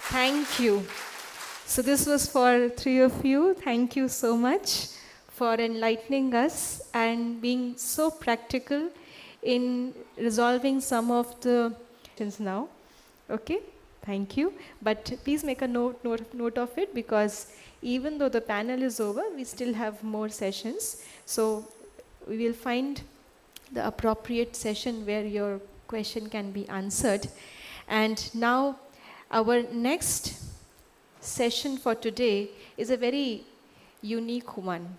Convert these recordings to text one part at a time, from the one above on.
Thank you. So this was for three of you. Thank you so much for enlightening us and being so practical in resolving some of the questions now. Okay, thank you. But please make a note of it, because even though the panel is over, we still have more sessions. So we will find the appropriate session where your question can be answered. And now our next session for today is a very unique one,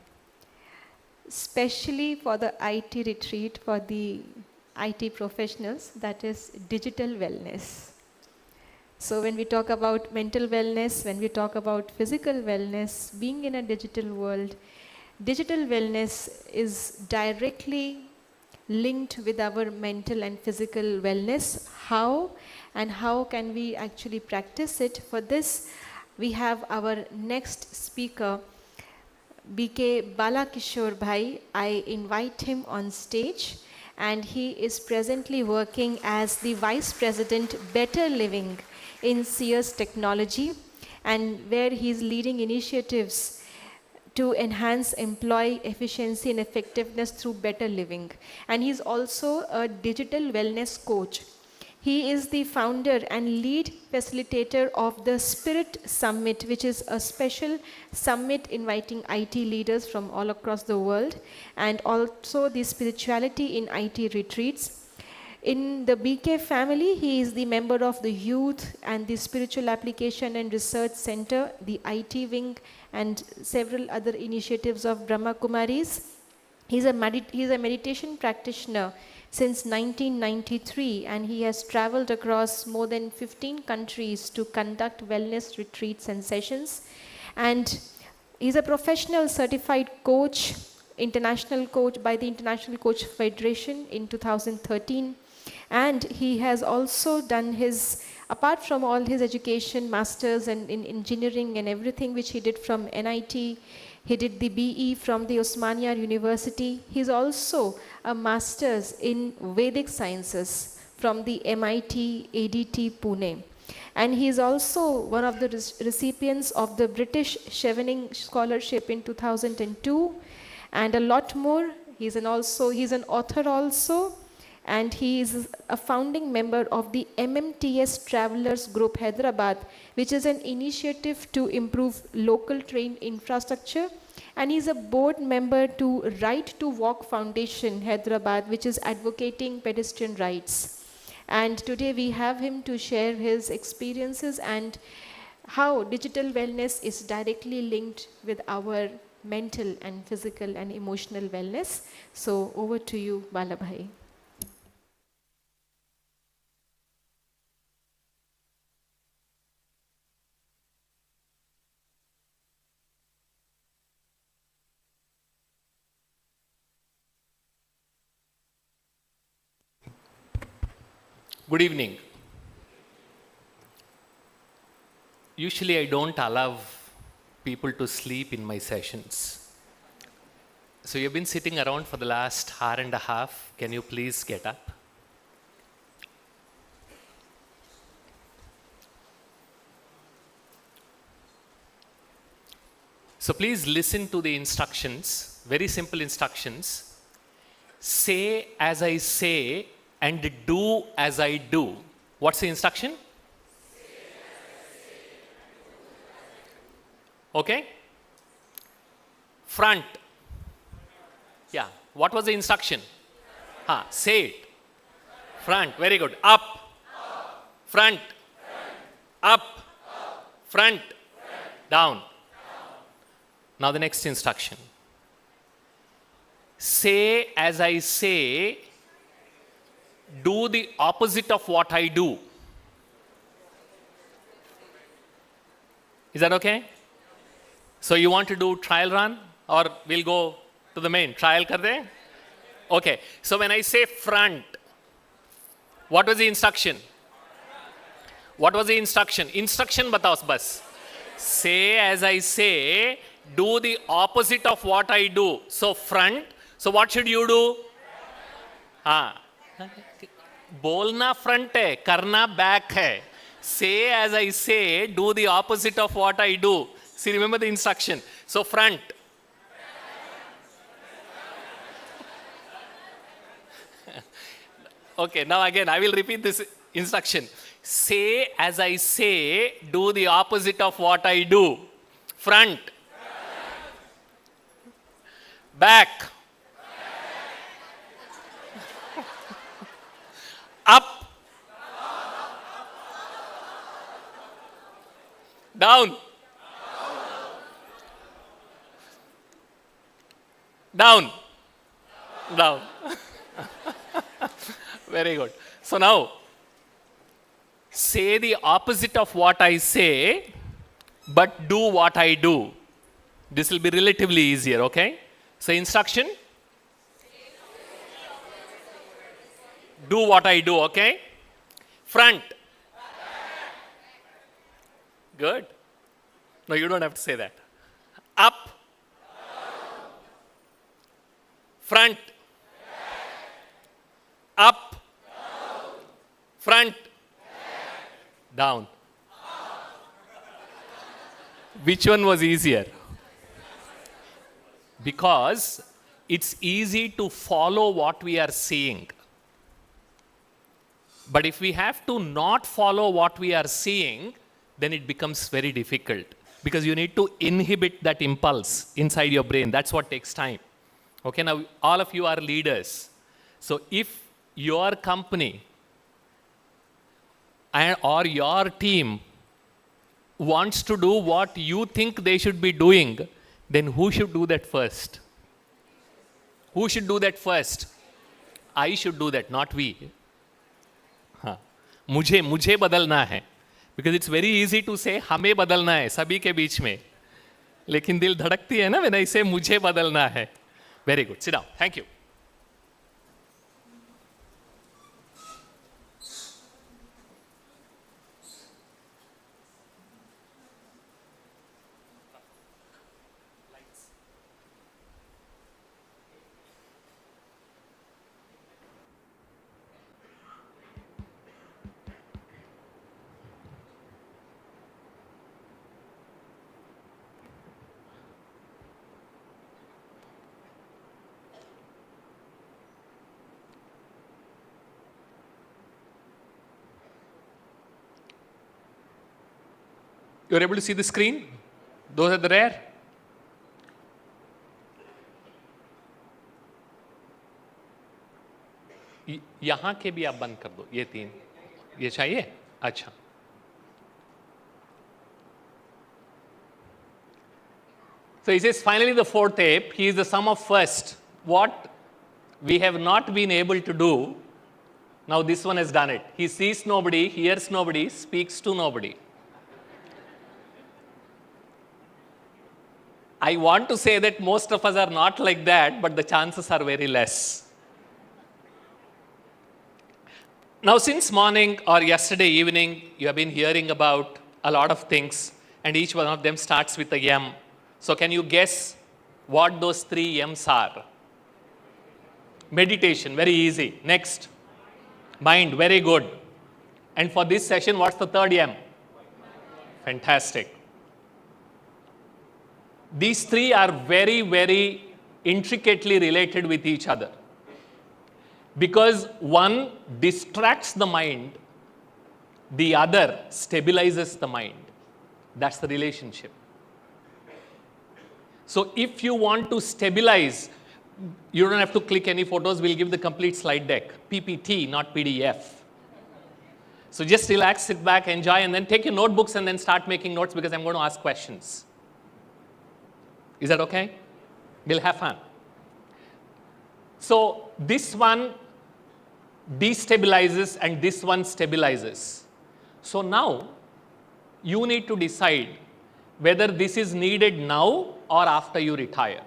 especially for the IT retreat for the IT professionals, that is digital wellness. So when we talk about mental wellness, when we talk about physical wellness, being in a digital world, digital wellness is directly linked with our mental and physical wellness. How and how can we actually practice it? For this, we have our next speaker, Bala Bhai. I invite him on stage, and he is presently working as the Vice President Better Living in Sears Technology, and where he is leading initiatives to enhance employee efficiency and effectiveness through better living. And he's also a digital wellness coach. He is the founder and lead facilitator of the Spirit Summit, which is a special summit inviting IT leaders from all across the world, and also the Spirituality in IT retreats. In the BK family, he is the member of the Youth and the Spiritual Application and Research Center, the IT wing, and several other initiatives of Brahma Kumaris. He's a meditation practitioner since 1993, and he has traveled across more than 15 countries to conduct wellness retreats and sessions. And he's a professional certified coach, international coach by the International Coach Federation in 2013. And he has also done his, apart from all his education, masters and in engineering and everything which he did from NIT, he did the BE from the Osmania University. He's also a master's in Vedic sciences from the MIT ADT Pune. And he is also one of the recipients of the British Chevening Scholarship in 2002, and a lot more. He's an author also. And he is a founding member of the MMTS Travelers Group Hyderabad, which is an initiative to improve local train infrastructure. And he's a board member to Right to Walk Foundation Hyderabad, which is advocating pedestrian rights. And today we have him to share his experiences and how digital wellness is directly linked with our mental and physical and emotional wellness. So over to you, Bala Bhai. Good evening. Usually I don't allow people to sleep in my sessions. So you've been sitting around for the last hour and a half. Can you please get up? So please listen to the instructions, very simple instructions. Say as I say and do as I do. What's the instruction? Okay? Front. Yeah. What was the instruction? Say it. Front. Very good. Up. Front. Up. Front. Down. Now the next instruction. Say as I say, do the opposite of what I do. Is that okay? So you want to do trial run, or we'll go to the main? Trial kar de? Okay. So when I say front, what was the instruction? What was the instruction? Instruction batao bas. Say as I say, do the opposite of what I do. So front. So what should you do? बोलना front है, करना back है. Say as I say, do the opposite of what I do. See, remember the instruction. So front. Okay, now again, I will repeat this instruction. Say as I say, do the opposite of what I do. Front. Back. Up. Down. Down. Down. Very good. So now, say the opposite of what I say, but do what I do. This will be relatively easier, okay? So instruction. Do what I do, okay? Front. Good. No, you don't have to say that. Up. Front. Up. Front. Down. Which one was easier? Because it's easy to follow what we are seeing. But if we have to not follow what we are seeing, then it becomes very difficult. Because you need to inhibit that impulse inside your brain. That's what takes time. Okay, now all of you are leaders. So if your company or your team wants to do what you think they should be doing, then who should do that first? Who should do that first? I should do that, not we. हाँ, मुझे बदलना है. Because it's very easy to say हमें बदलना है सभी के बीच में, लेकिन दिल धड़कती है ना when I say मुझे बदलना है. Very good. Sit down. Thank you. You're able to see the screen? Those are the rare? यहाँ के भी आप बंद कर दो, ये 3. ये चाहिए? अच्छा. So he says, finally the fourth ape, he is the sum of first. What we have not been able to do, now this one has done it. He sees nobody, hears nobody, speaks to nobody. I want to say that most of us are not like that, but the chances are very less. Now, since morning or yesterday evening, you have been hearing about a lot of things, and each one of them starts with a M. So, can you guess what those 3 M's are? Meditation, very easy. Next, mind, very good. And for this session, what's the 3rd M? Fantastic. These 3 are very, very intricately related with each other. Because one distracts the mind, the other stabilizes the mind. That's the relationship. So if you want to stabilize, you don't have to click any photos. We'll give the complete slide deck. PPT, not PDF. So just relax, sit back, enjoy, and then take your notebooks and then start making notes because I'm going to ask questions. Is that okay? We'll have fun. So this one destabilizes and this one stabilizes. So now you need to decide whether this is needed now or after you retire.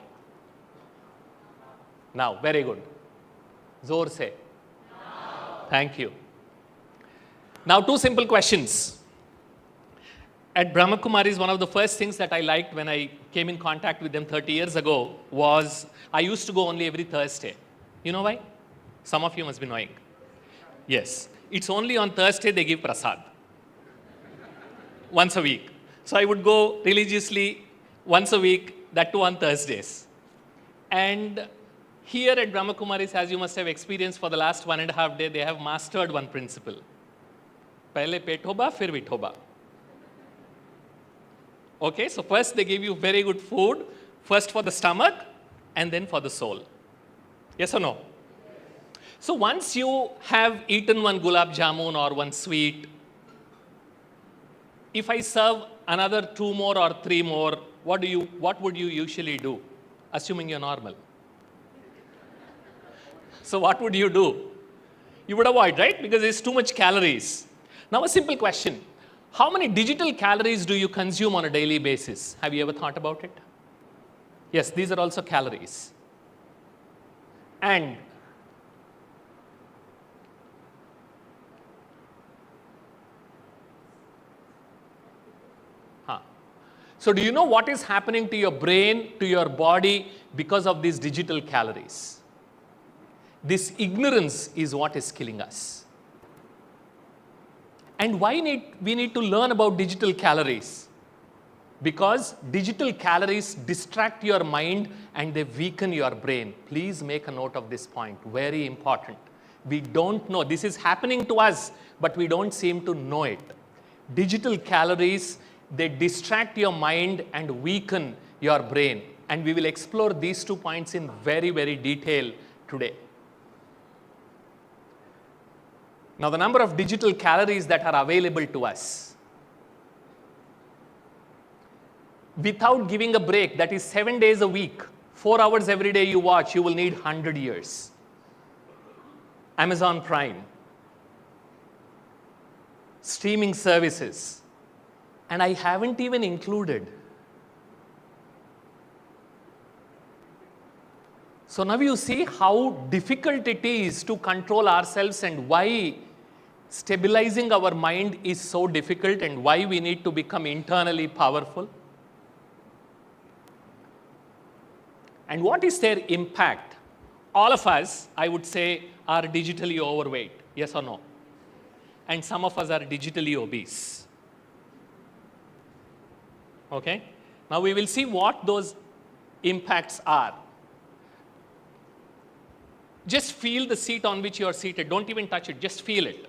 Now, very good. Zor se. Now. Thank you. Now 2 simple questions. At Brahma Kumaris, one of the first things that I liked when I came in contact with them 30 years ago was I used to go only every Thursday. You know why? Some of you must be knowing. Yes. It's only on Thursday they give prasad. once a week. So I would go religiously once a week, that too on Thursdays. And here at Brahma Kumaris, as you must have experienced for the last 1.5 days, they have mastered one principle. Pehle pethoba, fir vithoba. Okay, so first they give you very good food, first for the stomach and then for the soul. Yes or no? So once you have eaten one gulab jamun or one sweet, if I serve another 2 more or 3 more, what would you usually do? Assuming you're normal. So what would you do? You would avoid, right? Because there's too much calories. Now a simple question. How many digital calories do you consume on a daily basis? Have you ever thought about it? Yes, these are also calories. And so do you know what is happening to your brain, to your body because of these digital calories? This ignorance is what is killing us. And why we need to learn about digital calories? Because digital calories distract your mind and they weaken your brain. Please make a note of this point, very important. We don't know, this is happening to us, but we don't seem to know it. Digital calories, they distract your mind and weaken your brain. And we will explore these 2 points in very, very detail today. Now, the number of digital calories that are available to us, without giving a break, that is 7 days a week, 4 hours every day you watch, you will need 100 years. Amazon Prime, streaming services, and I haven't even included. So now you see how difficult it is to control ourselves and why stabilizing our mind is so difficult and why we need to become internally powerful. And what is their impact? All of us, I would say, are digitally overweight, yes or no? And some of us are digitally obese. Okay? Now we will see what those impacts are. Just feel the seat on which you are seated. Don't even touch it, just feel it.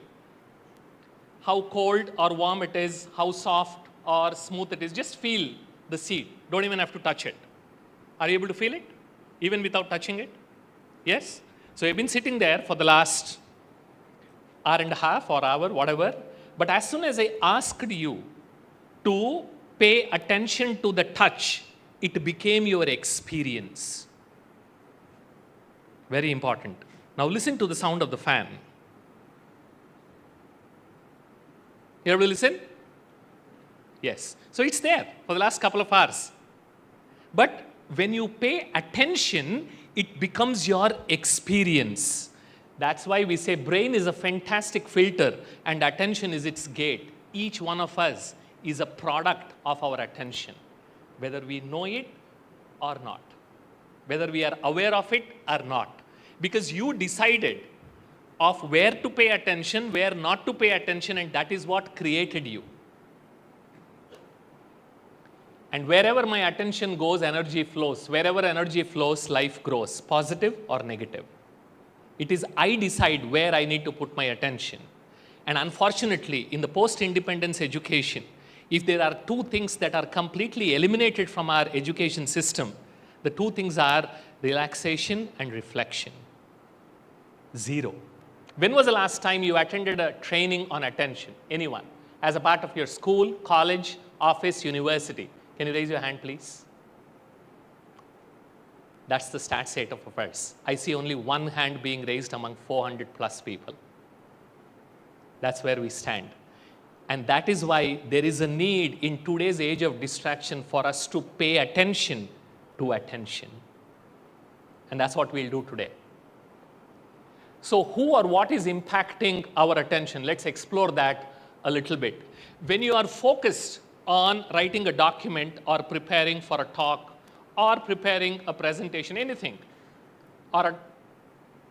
How cold or warm it is, how soft or smooth it is. Just feel the seat. Don't even have to touch it. Are you able to feel it? Even without touching it? Yes? So you've been sitting there for the last hour and a half or hour, whatever. But as soon as I asked you to pay attention to the touch, it became your experience. Very important. Now listen to the sound of the fan. You able to listen? Yes. So it's there for the last couple of hours. But when you pay attention, it becomes your experience. That's why we say brain is a fantastic filter and attention is its gate. Each one of us is a product of our attention, whether we know it or not, whether we are aware of it or not. Because you decided of where to pay attention, where not to pay attention, and that is what created you. And wherever my attention goes, energy flows. Wherever energy flows, life grows, positive or negative. It is I decide where I need to put my attention. And unfortunately, in the post-independence education, if there are 2 things that are completely eliminated from our education system, the 2 things are relaxation and reflection. 0. When was the last time you attended a training on attention? Anyone? As a part of your school, college, office, university. Can you raise your hand, please? That's the stat state of affairs. I see only 1 hand being raised among 400 plus people. That's where we stand. And that is why there is a need in today's age of distraction for us to pay attention to attention. And that's what we'll do today. So who or what is impacting our attention? Let's explore that a little bit. When you are focused on writing a document or preparing for a talk or preparing a presentation, anything, or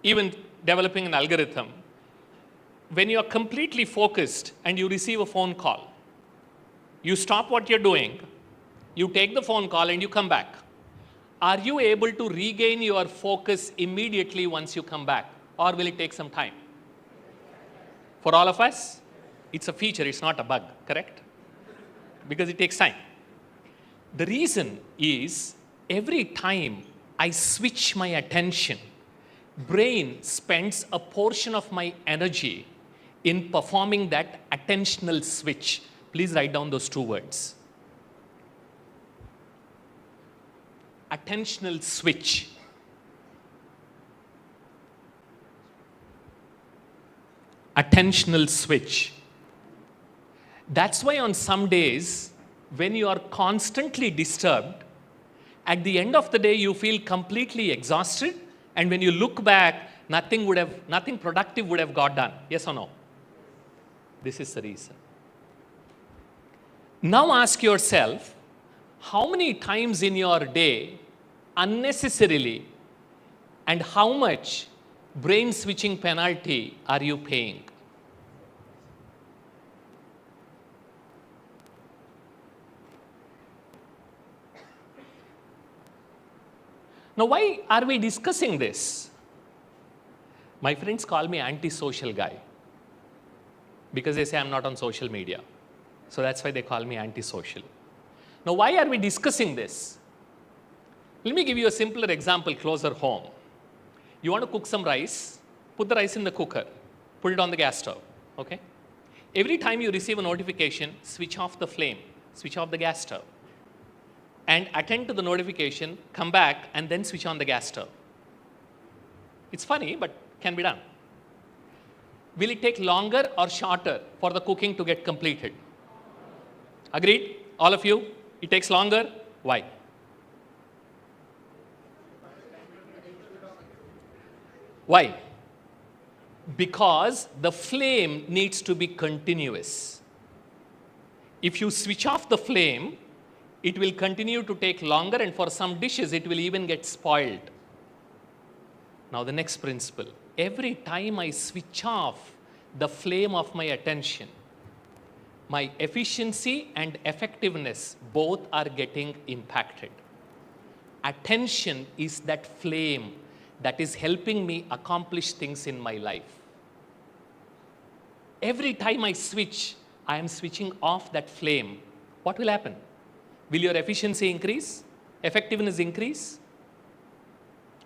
even developing an algorithm, when you are completely focused and you receive a phone call, You stop what you're doing, you take the phone call and you come back. Are you able to regain your focus immediately once you come back? Or will it take some time? For all of us, it's a feature, it's not a bug, correct? Because it takes time. The reason is every time I switch my attention, brain spends a portion of my energy in performing that attentional switch. Please write down those two words. Attentional switch. Attentional switch. That's why on some days, when you are constantly disturbed, at the end of the day, you feel completely exhausted, and when you look back, nothing productive would have got done. Yes or no? This is the reason. Now ask yourself, how many times in your day, unnecessarily, and how much brain switching penalty are you paying? Now, why are we discussing this? My friends call me antisocial guy because they say I'm not on social media. So that's why they call me antisocial. Now, why are we discussing this? Let me give you a simpler example closer home. You want to cook some rice, put the rice in the cooker, put it on the gas stove, okay? Every time you receive a notification, switch off the flame, switch off the gas stove, and attend to the notification, come back, and then switch on the gas stove. It's funny, but can be done. Will it take longer or shorter for the cooking to get completed? Agreed? All of you? It takes longer? Why? Why? Because the flame needs to be continuous. If you switch off the flame, it will continue to take longer, and for some dishes, it will even get spoiled. Now, the next principle. Every time I switch off the flame of my attention, my efficiency and effectiveness both are getting impacted. Attention is that flame that is helping me accomplish things in my life. Every time I switch, I am switching off that flame. What will happen? Will your efficiency increase? Effectiveness increase?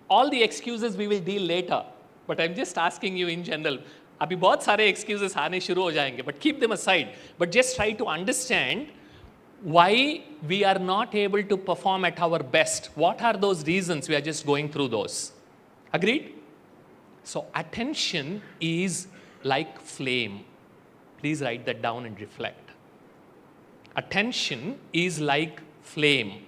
All the excuses we will deal later, but I'm just asking you in general. अभी बहुत सारे excuses आने शुरू हो जाएंगे, but keep them aside. But just try to understand why we are not able to perform at our best. What are those reasons? We are just going through those. Agreed? So attention is like flame. Please write that down and reflect. Attention is like flame.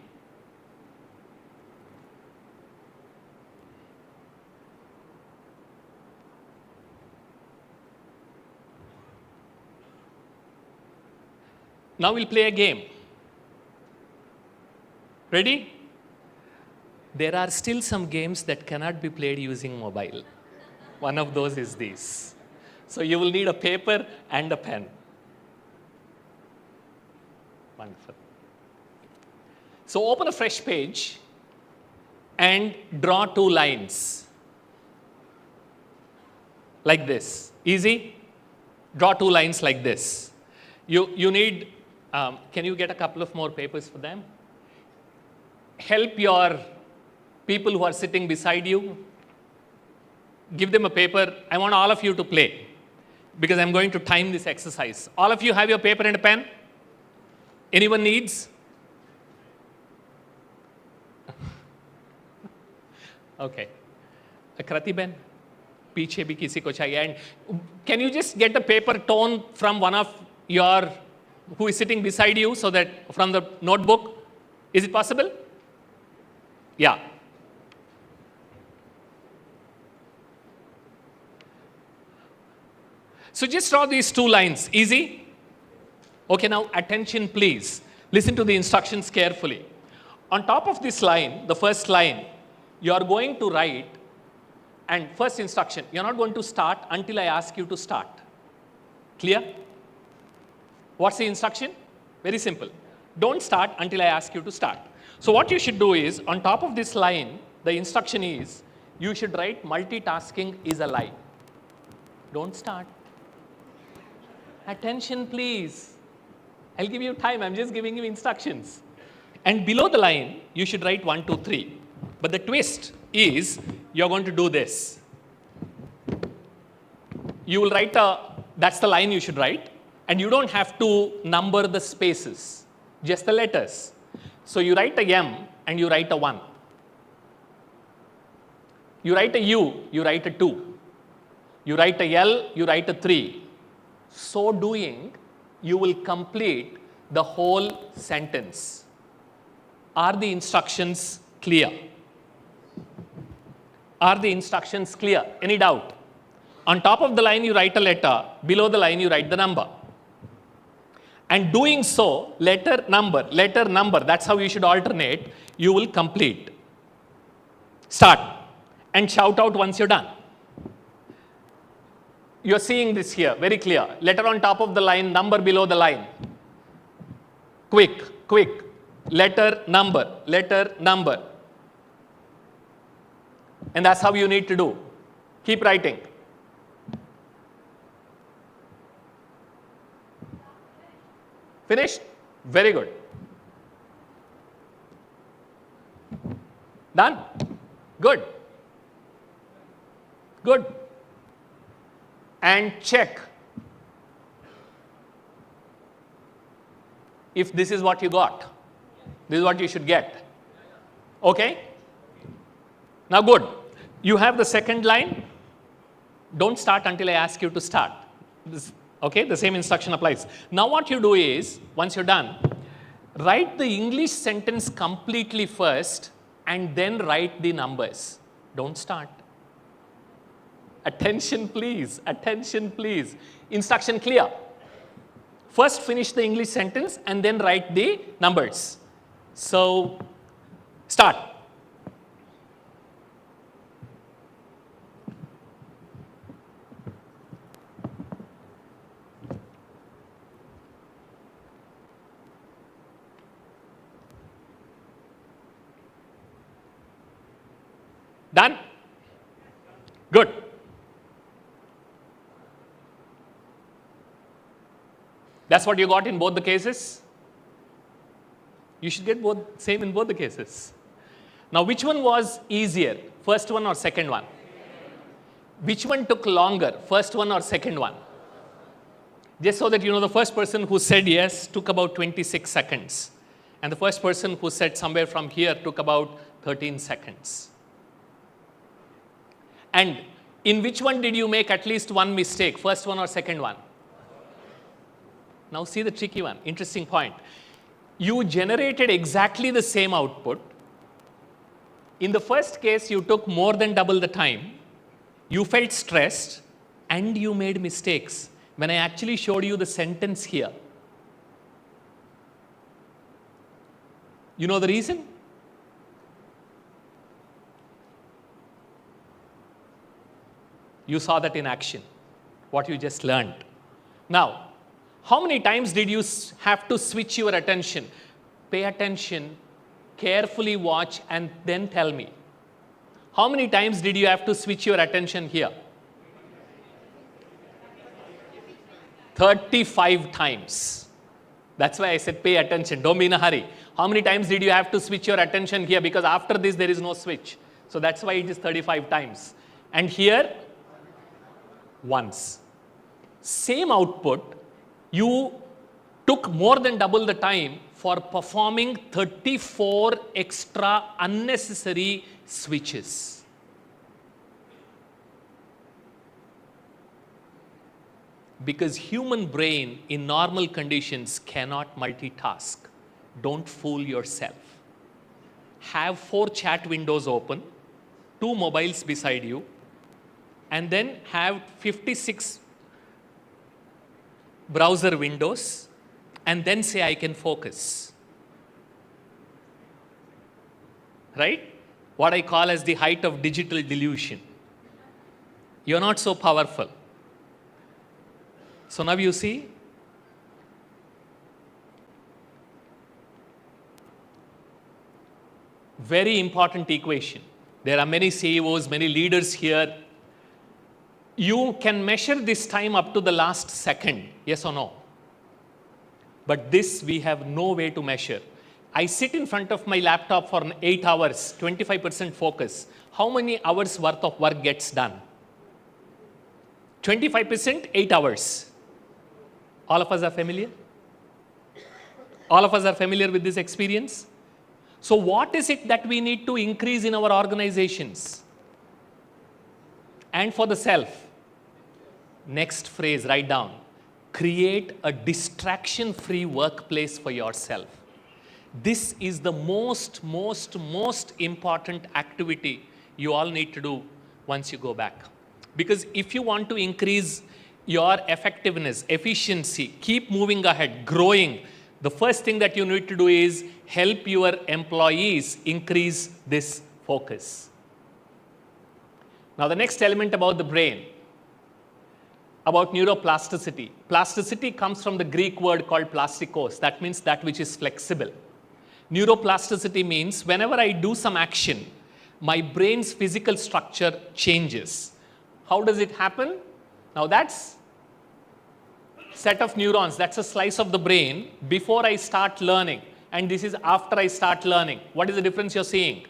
Now we'll play a game. Ready? There are still some games that cannot be played using mobile. One of those is this. So you will need a paper and a pen. Wonderful. So open a fresh page and draw 2 lines. Like this. Easy? Draw 2 lines like this. You need, can you get a couple of more papers for them? Help your people who are sitting beside you. Give them a paper. I want all of you to play because I'm going to time this exercise. All of you have your paper and a pen? Anyone needs? Okay. Akrati Ben, पीछे भी किसी को चाहिए. And can you just get a paper tone from one of your who is sitting beside you, so that from the notebook? Is it possible? Yeah. So just draw these 2 lines. Easy? Okay, now attention please. Listen to the instructions carefully. On top of this line, the first line, you are going to write, and first instruction, you are not going to start until I ask you to start. Clear? What's the instruction? Very simple. Don't start until I ask you to start. So what you should do is, on top of this line, the instruction is, you should write multitasking is a lie. Don't start. Attention, please. I'll give you time. I'm just giving you instructions. And below the line, you should write 1, 2, 3. But the twist is, you're going to do this. You will write that's the line you should write. And you don't have to number the spaces, just the letters. So you write a M and you write a 1. You write a U, you write a 2. You write a L, you write a 3. So doing, you will complete the whole sentence. Are the instructions clear? Are the instructions clear? Any doubt? On top of the line, you write a letter. Below the line, you write the number. And doing so, letter, number, that's how you should alternate. You will complete. Start. And shout out once you're done. You're seeing this here, very clear. Letter on top of the line, number below the line. Quick, quick. Letter, number, letter, number. And that's how you need to do. Keep writing. Finished? Very good. Done? Good. Good. And check if this is what you got. This is what you should get. Okay? Now good. You have the second line. Don't start until I ask you to start. Okay, the same instruction applies. Now what you do is, once you're done, write the English sentence completely first and then write the numbers. Don't start. Attention please, attention please. Instruction clear. First finish the English sentence and then write the numbers. So, start. Done? Good. That's what you got in both the cases? You should get both same in both the cases. Now, which one was easier? First one or second one? Which one took longer? First one or second one? Just so that you know, the first person who said yes took about 26 seconds. And the first person who said somewhere from here took about 13 seconds. And in which one did you make at least one mistake? First one or second one? Now see the tricky one, interesting point. You generated exactly the same output. In the first case, you took more than double the time. You felt stressed and you made mistakes. When I actually showed you the sentence here. You know the reason? You saw that in action, what you just learned. Now, how many times did you have to switch your attention? Pay attention, carefully watch, and then tell me. How many times did you have to switch your attention here? 35 times. That's why I said pay attention, don't be in a hurry. How many times did you have to switch your attention here? Because after this, there is no switch. So that's why it is 35 times. And here, once. Same output, you took more than double the time for performing 34 extra unnecessary switches. Because human brain in normal conditions cannot multitask. Don't fool yourself. Have 4 chat windows open, 2 mobiles beside you, and then have 56 browser windows, and then say, I can focus. Right? What I call as the height of digital delusion. You're not so powerful. So now you see, Very important equation. There are many CEOs, many leaders here. You can measure this time up to the last second, yes or no? But this we have no way to measure. I sit in front of my laptop for 8 hours, 25% focus. How many hours worth of work gets done? 25%, 8 hours. All of us are familiar? All of us are familiar with this experience? So what is it that we need to increase in our organizations? And for the self? Next phrase, write down. Create a distraction-free workplace for yourself. This is the most important activity you all need to do once you go back. Because if you want to increase your effectiveness, efficiency, keep moving ahead, growing, the first thing that you need to do is help your employees increase this focus. Now, the next element about the brain, about neuroplasticity. Plasticity comes from the Greek word called plastikos. That means that which is flexible. Neuroplasticity means whenever I do some action, my brain's physical structure changes. How does it happen? Now, that's set of neurons, that's a slice of the brain before I start learning, and this is after I start learning. What is the difference you're seeing?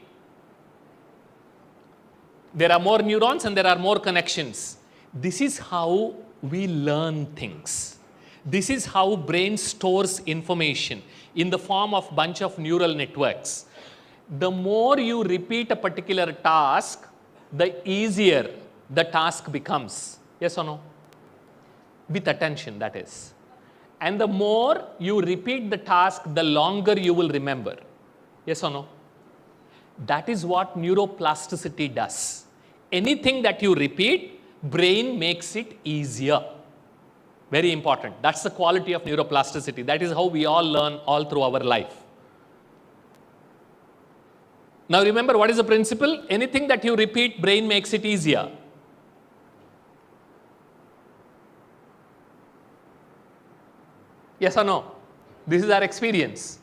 There are more neurons and there are more connections. This is how we learn things. This is how brain stores information in the form of bunch of neural networks. The more you repeat a particular task, the easier the task becomes. Yes or no? With attention, that is. And the more you repeat the task, the longer you will remember. Yes or no? That is what neuroplasticity does. Anything that you repeat, brain makes it easier. Very important. That's the quality of neuroplasticity. That is how we all learn all through our life. Now remember, what is the principle? Anything that you repeat, brain makes it easier. Yes or no? This is our experience.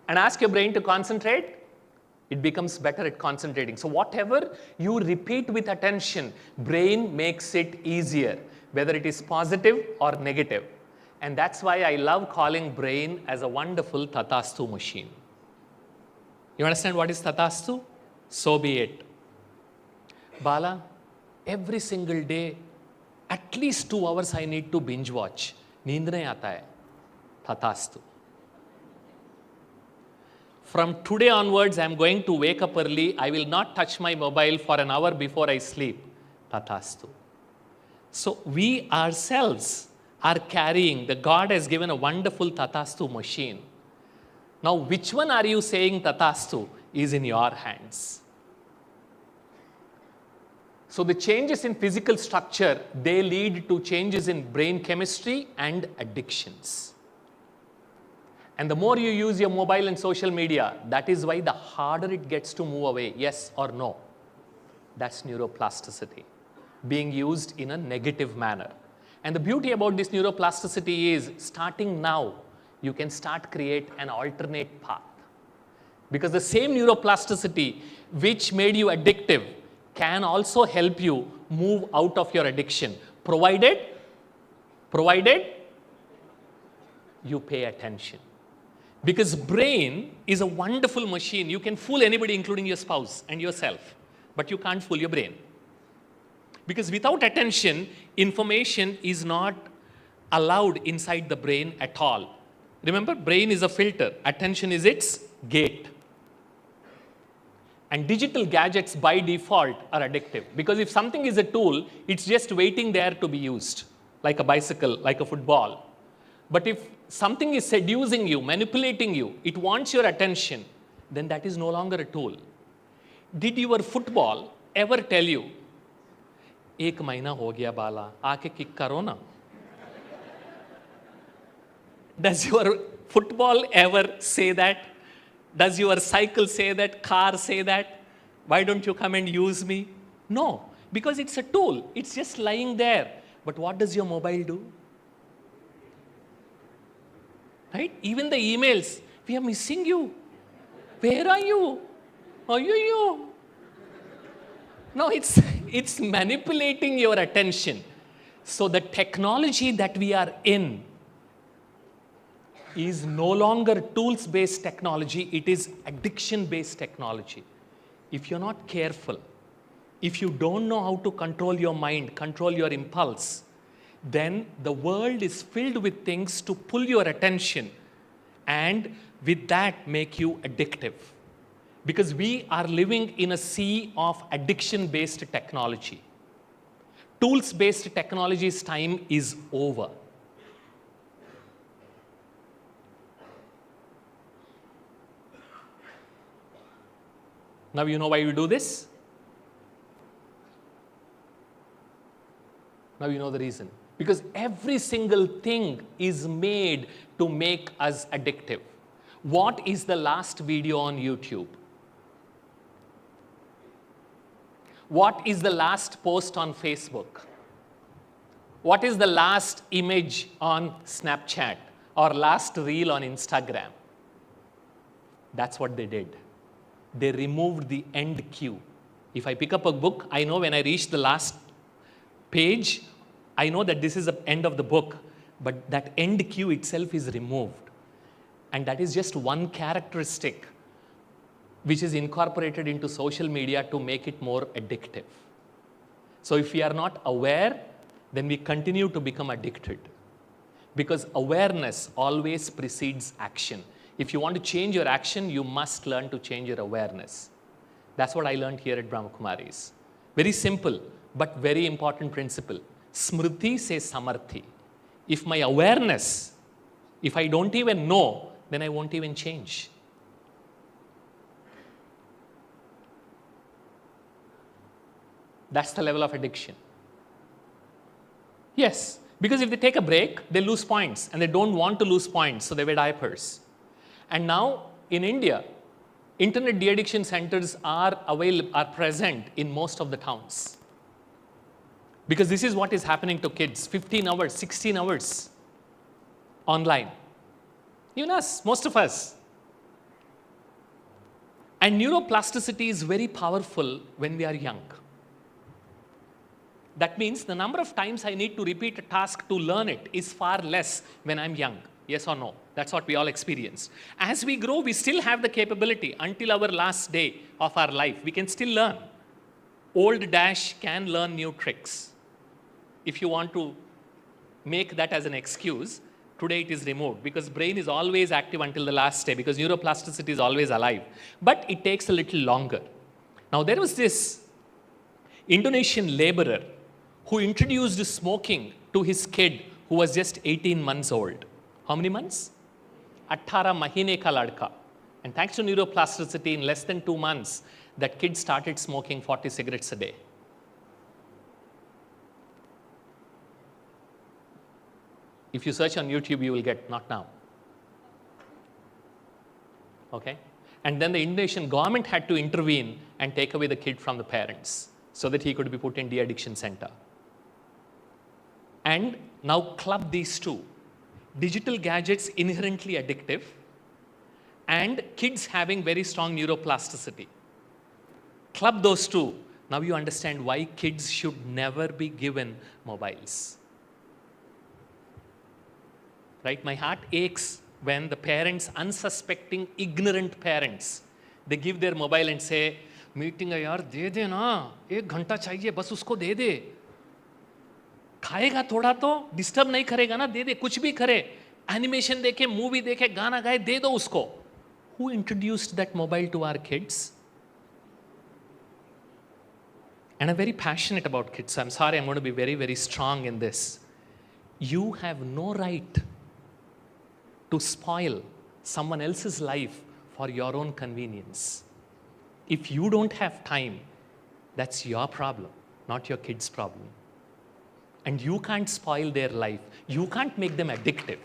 And ask your brain to concentrate, it becomes better at concentrating. So whatever you repeat with attention, brain makes it easier, whether it is positive or negative. And that's why I love calling brain as a wonderful Tathastu machine. You understand what is Tathastu? So be it. Bala, every single day, at least 2 hours I need to binge watch. नींद नहीं आता है. Tathastu. From today onwards, I am going to wake up early. I will not touch my mobile for an hour before I sleep. Tathastu. So we ourselves are carrying, the God has given a wonderful Tathastu machine. Now, which one are you saying Tathastu is in your hands? So the changes in physical structure, they lead to changes in brain chemistry and addictions. And the more you use your mobile and social media, that is why the harder it gets to move away, yes or no. That's neuroplasticity, being used in a negative manner. And the beauty about this neuroplasticity is, starting now, you can start create an alternate path. Because the same neuroplasticity which made you addictive can also help you move out of your addiction, provided you pay attention. Because brain is a wonderful machine. You can fool anybody, including your spouse and yourself, but you can't fool your brain. Because without attention, information is not allowed inside the brain at all. Remember, brain is a filter. Attention is its gate. And digital gadgets by default are addictive. Because if something is a tool, it's just waiting there to be used, like a bicycle, like a football. But if something is seducing you, manipulating you, it wants your attention, then that is no longer a tool. Did your football ever tell you, "एक महीना हो गया बाला, आके kick करो ना"? Does your football ever say that? Does your cycle say that? Car say that? Why don't you come and use me? No, because it's a tool. It's just lying there. But what does your mobile do? Right? Even the emails, "We are missing you. Where are you? Are you? No, it's manipulating your attention. So the technology that we are in is no longer tools-based technology, it is addiction-based technology. If you're not careful, if you don't know how to control your mind, control your impulse, then the world is filled with things to pull your attention and with that make you addictive. Because we are living in a sea of addiction-based technology. Tools-based technology's time is over. Now you know why we do this? Now you know the reason. Because every single thing is made to make us addictive. What is the last video on YouTube? What is the last post on Facebook? What is the last image on Snapchat or last reel on Instagram? That's what they did. They removed the end cue. If I pick up a book, I know when I reach the last page, I know that this is the end of the book, but that end cue itself is removed. And that is just one characteristic which is incorporated into social media to make it more addictive. So if we are not aware, then we continue to become addicted. Because awareness always precedes action. If you want to change your action, you must learn to change your awareness. That's what I learned here at Brahma Kumaris. Very simple, but very important principle. Smriti se samarthi. If my awareness, if I don't even know, then I won't even change. That's the level of addiction. Yes, because if they take a break, they lose points, and they don't want to lose points, so they wear diapers. And now, in India, internet de-addiction centers are present in most of the towns. Because this is what is happening to kids, 15 hours, 16 hours online. Even us, most of us. And neuroplasticity is very powerful when we are young. That means the number of times I need to repeat a task to learn it is far less when I'm young. Yes or no? That's what we all experience. As we grow, we still have the capability until our last day of our life. We can still learn. Old Dash can learn new tricks. If you want to make that as an excuse, today it is removed because brain is always active until the last day because neuroplasticity is always alive. But it takes a little longer. Now there was this Indonesian laborer who introduced smoking to his kid who was just 18 months old. How many months? 18 mahine ka ladka. And thanks to neuroplasticity, in less than 2 months, that kid started smoking 40 cigarettes a day. If you search on YouTube, you will get not now. Okay? And then the Indonesian government had to intervene and take away the kid from the parents so that he could be put in de-addiction center. And now club these two. Digital gadgets inherently addictive and kids having very strong neuroplasticity. Club those two. Now you understand why kids should never be given mobiles. Right? My heart aches when the parents, unsuspecting, ignorant parents, they give their mobile and say, meeting है यार दे दे ना, 1 घंटा चाहिए बस उसको दे दे. खाएगा थोड़ा तो डिस्टर्ब नहीं करेगा ना, दे दे, कुछ भी करे, एनिमेशन देखे, मूवी देखे, गाना गाए, दे दो उसको. Who introduced that mobile to our kids? And I'm very passionate about kids, so I'm sorry, I'm going to be very, very strong in this. You have no right to spoil someone else's life for your own convenience. If you don't have time, that's your problem, not your kid's problem. And you can't spoil their life. You can't make them addictive.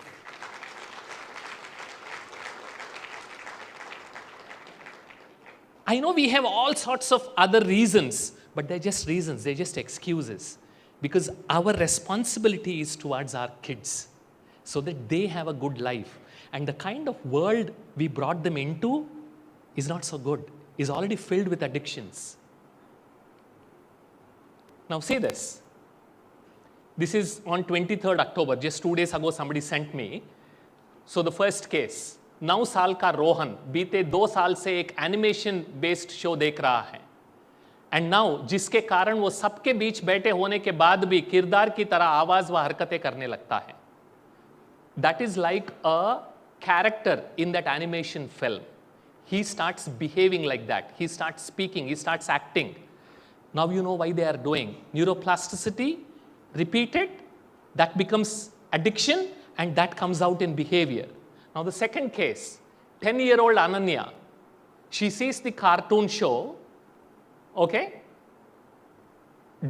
I know we have all sorts of other reasons, but they're just reasons, they're just excuses. Because our responsibility is towards our kids so that they have a good life. And the kind of world we brought them into is not so good, is already filled with addictions. Now see this. This is on 23rd October, just 2 days ago somebody sent me. So the first case, 9 साल का रोहन बीते 2 साल से एक animation based show देख रहा है. And now जिसके कारण वो सबके बीच बैठे होने के बाद भी किरदार की तरह आवाज व हरकतें करने लगता है. That is like a character in that animation film. He starts behaving like that. He starts speaking. He starts acting. Now you know why they are doing. Neuroplasticity, repeated, that becomes addiction, and that comes out in behavior. Now the second case, 10-year-old Ananya, she sees the cartoon show, okay?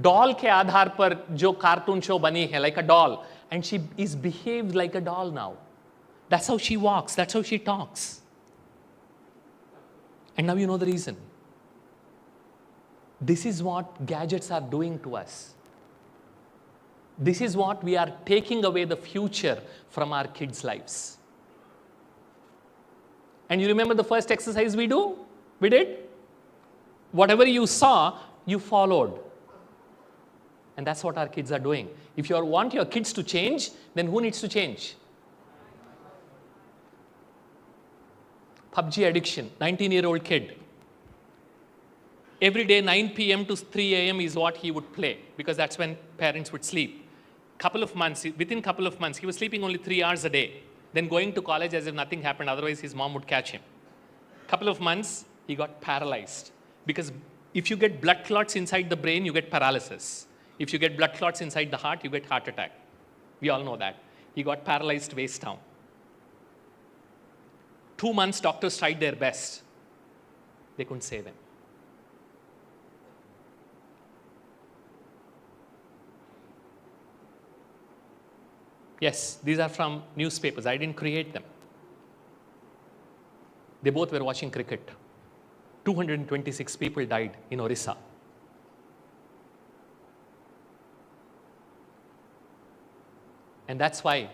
Doll के आधार पर जो cartoon show बनी है, like a doll, and she is behaved like a doll now. That's how she walks, that's how she talks. And now you know the reason. This is what gadgets are doing to us. This is what we are taking away the future from our kids' lives. And you remember the first exercise we did? Whatever you saw, you followed. And that's what our kids are doing. If you want your kids to change, then who needs to change? PUBG addiction, 19-year-old kid. Every day 9 p.m. to 3 a.m. is what he would play, because that's when parents would sleep. Within couple of months, he was sleeping only 3 hours a day, then going to college as if nothing happened, otherwise his mom would catch him. Couple of months, he got paralyzed, because if you get blood clots inside the brain, you get paralysis. If you get blood clots inside the heart, you get heart attack. We all know that. He got paralyzed waist down. 2 months, doctors tried their best. They couldn't save him. Yes, these are from newspapers. I didn't create them. They both were watching cricket. 226 people died in Orissa. And that's why.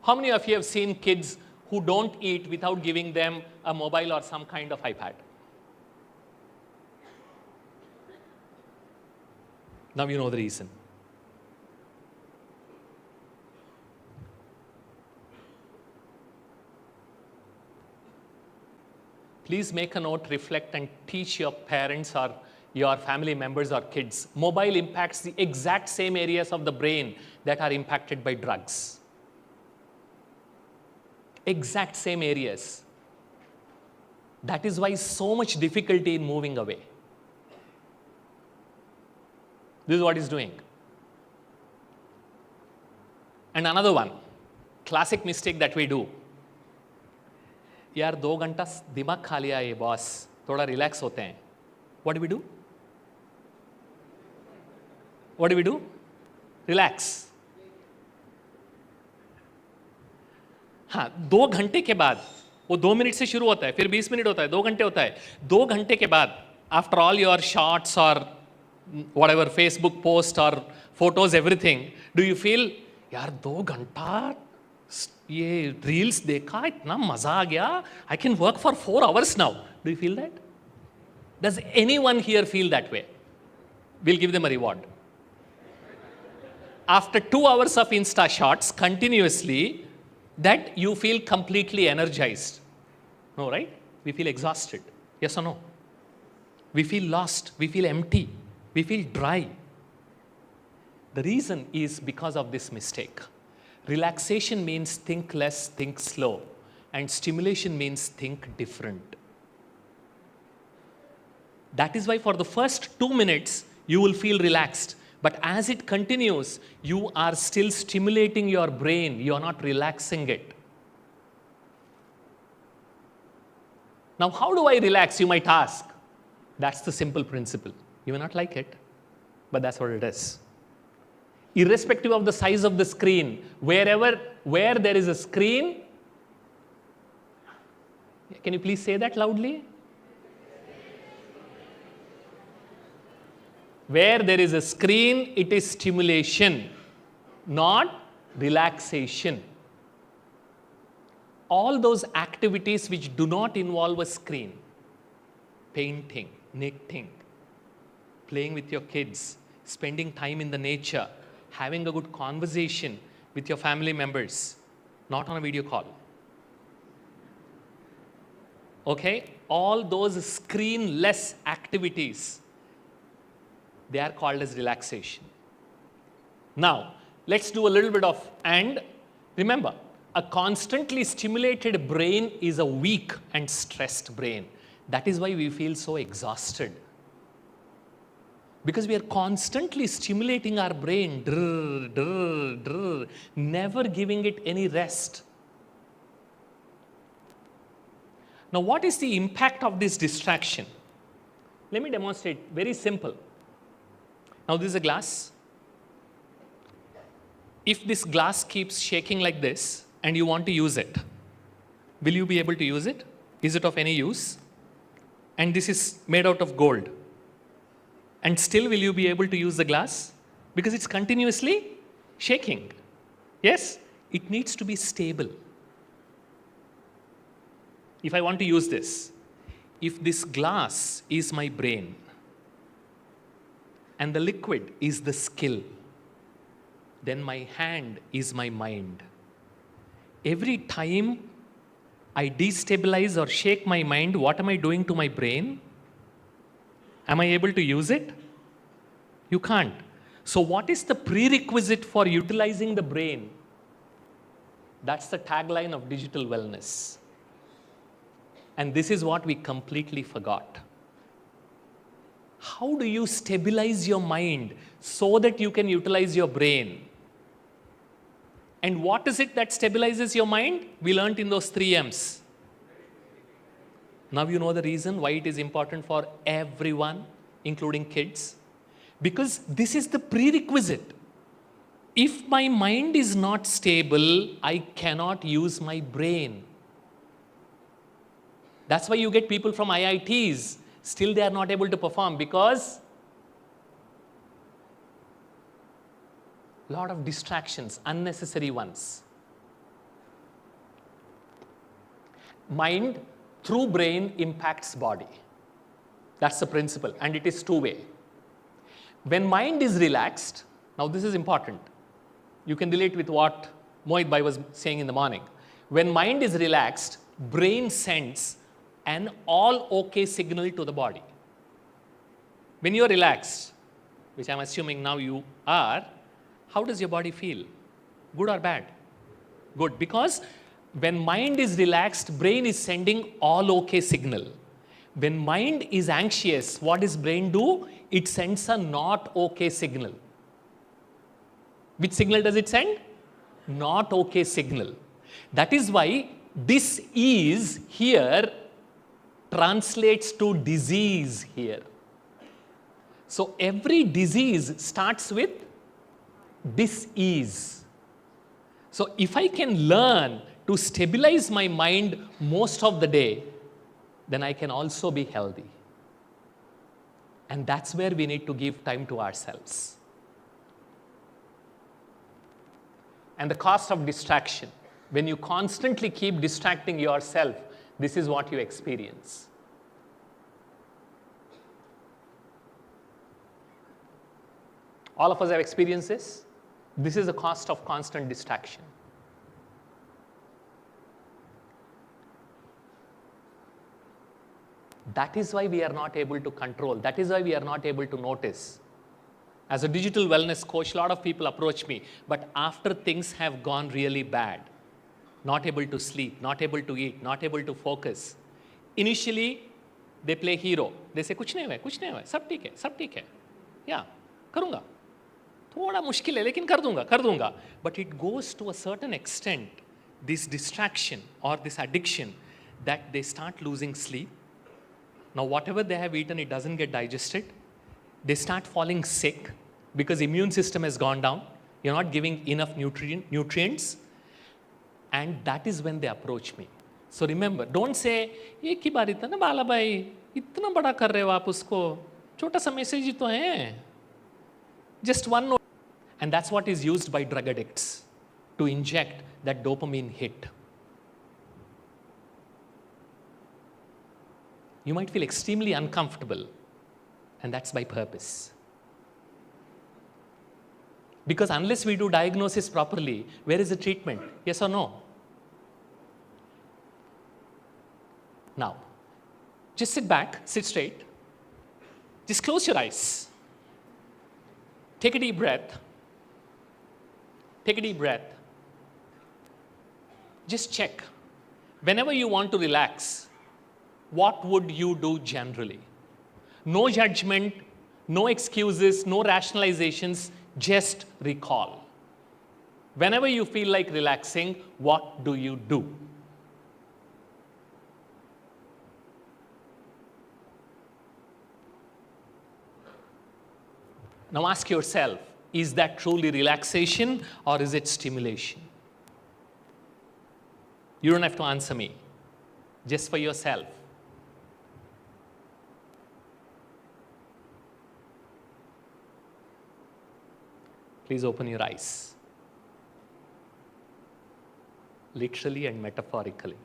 How many of you have seen kids who don't eat without giving them a mobile or some kind of iPad? Now you know the reason. Please make a note, reflect, and teach your parents or your family members or kids. Mobile impacts the exact same areas of the brain that are impacted by drugs. Exact same areas. That is why so much difficulty in moving away. This is what it's doing. And another one, classic mistake that we do. यार 2 घंटा दिमाग खा लिया ये boss, थोड़ा relax होते हैं. What do we do? What do we do? Relax. हाँ, 2 घंटे के बाद, वो 2 मिनट से शुरू होता है, फिर 20 मिनट होता है, 2 घंटे होता है. 2 घंटे के बाद, after all your shots or whatever Facebook post or photos, everything, do you feel, यार 2 घंटा ये रील्स देखा, इतना मजा आ गया, I can work for 4 hours now. Do you feel that? Does anyone here feel that way? We'll give them a reward. After 2 hours of Insta shots continuously, that you feel completely energized. No, right? We feel exhausted. Yes or no? We feel lost. We feel empty. We feel dry. The reason is because of this mistake. Relaxation means think less, think slow. And stimulation means think different. That is why for the first 2 minutes, you will feel relaxed. But as it continues, you are still stimulating your brain. You are not relaxing it. Now, how do I relax, you might ask? That's the simple principle. You may not like it, but that's what it is. Irrespective of the size of the screen, where there is a screen, can you please say that loudly? Where there is a screen, it is stimulation, not relaxation. all those activities which do not involve a screen, painting, knitting, playing with your kids, spending time in the nature, having a good conversation with your family members, not on a video call. Okay? All those screen-less activities, they are called as relaxation. Now, let's do a little bit of, and remember, a constantly stimulated brain is a weak and stressed brain. That is why we feel so exhausted. Because we are constantly stimulating our brain, drrr, drrr, drrr, never giving it any rest. Now, what is the impact of this distraction? Let me demonstrate. Very simple. Now, this is a glass. If this glass keeps shaking like this and you want to use it, will you be able to use it? Is it of any use? And this is made out of gold. And still will you be able to use the glass? Because it's continuously shaking. Yes? It needs to be stable. If I want to use this, if this glass is my brain and the liquid is the skill, then my hand is my mind. Every time I destabilize or shake my mind, what am I doing to my brain? Am I able to use it? You can't. So what is the prerequisite for utilizing the brain? That's the tagline of digital wellness. And this is what we completely forgot. How do you stabilize your mind so that you can utilize your brain? And what is it that stabilizes your mind? We learned in those 3 M's. Now you know the reason why it is important for everyone, including kids. Because this is the prerequisite. If my mind is not stable, I cannot use my brain. That's why you get people from IITs, still they are not able to perform because a lot of distractions, unnecessary ones. Mind through brain impacts body. That's the principle, and it is two-way. When mind is relaxed, now this is important. You can relate with what Mohit Bhai was saying in the morning. When mind is relaxed, brain sends an all okay signal to the body. When you are relaxed, which I'm assuming now you are, how does your body feel? Good or bad? Good, because when mind is relaxed, brain is sending all okay signal. When mind is anxious, what does brain do? It sends a not okay signal. Which signal does it send? Not okay signal. That is why this is here translates to disease here. So every disease starts with dis-ease. So if I can learn to stabilize my mind most of the day, then I can also be healthy. And that's where we need to give time to ourselves. And the cost of distraction. When you constantly keep distracting yourself, this is what you experience. All of us have experienced this. This is the cost of constant distraction. That is why we are not able to control. That is why we are not able to notice. As a digital wellness coach, a lot of people approach me, but after things have gone really bad, not able to sleep, not able to eat, not able to focus. Initially, they play hero. They say, कुछ नहीं हुआ, सब ठीक है, yeah, करूँगा. थोड़ा मुश्किल है, लेकिन कर दूँगा. But it goes to a certain extent, this distraction or this addiction, that they start losing sleep. Now, whatever they have eaten, it doesn't get digested. They start falling sick because immune system has gone down. You're not giving enough nutrients. And that is when they approach me. So remember, don't say, एक ही बार इतना बाला भाई, इतना बड़ा कर रहे हो आप उसको, छोटा सा मैसेज ही तो है. Just one note. And that's what is used by drug addicts to inject that dopamine hit. You might feel extremely uncomfortable, and that's by purpose. Because unless we do diagnosis properly, where is the treatment? Yes or no? Now, just sit back, sit straight. Just close your eyes. Take a deep breath. Take a deep breath. Just check. Whenever you want to relax, what would you do generally? No judgment, no excuses, no rationalizations, just recall. Whenever you feel like relaxing, what do you do? Now ask yourself, is that truly relaxation or is it stimulation? You don't have to answer me, just for yourself. Please open your eyes, literally and metaphorically.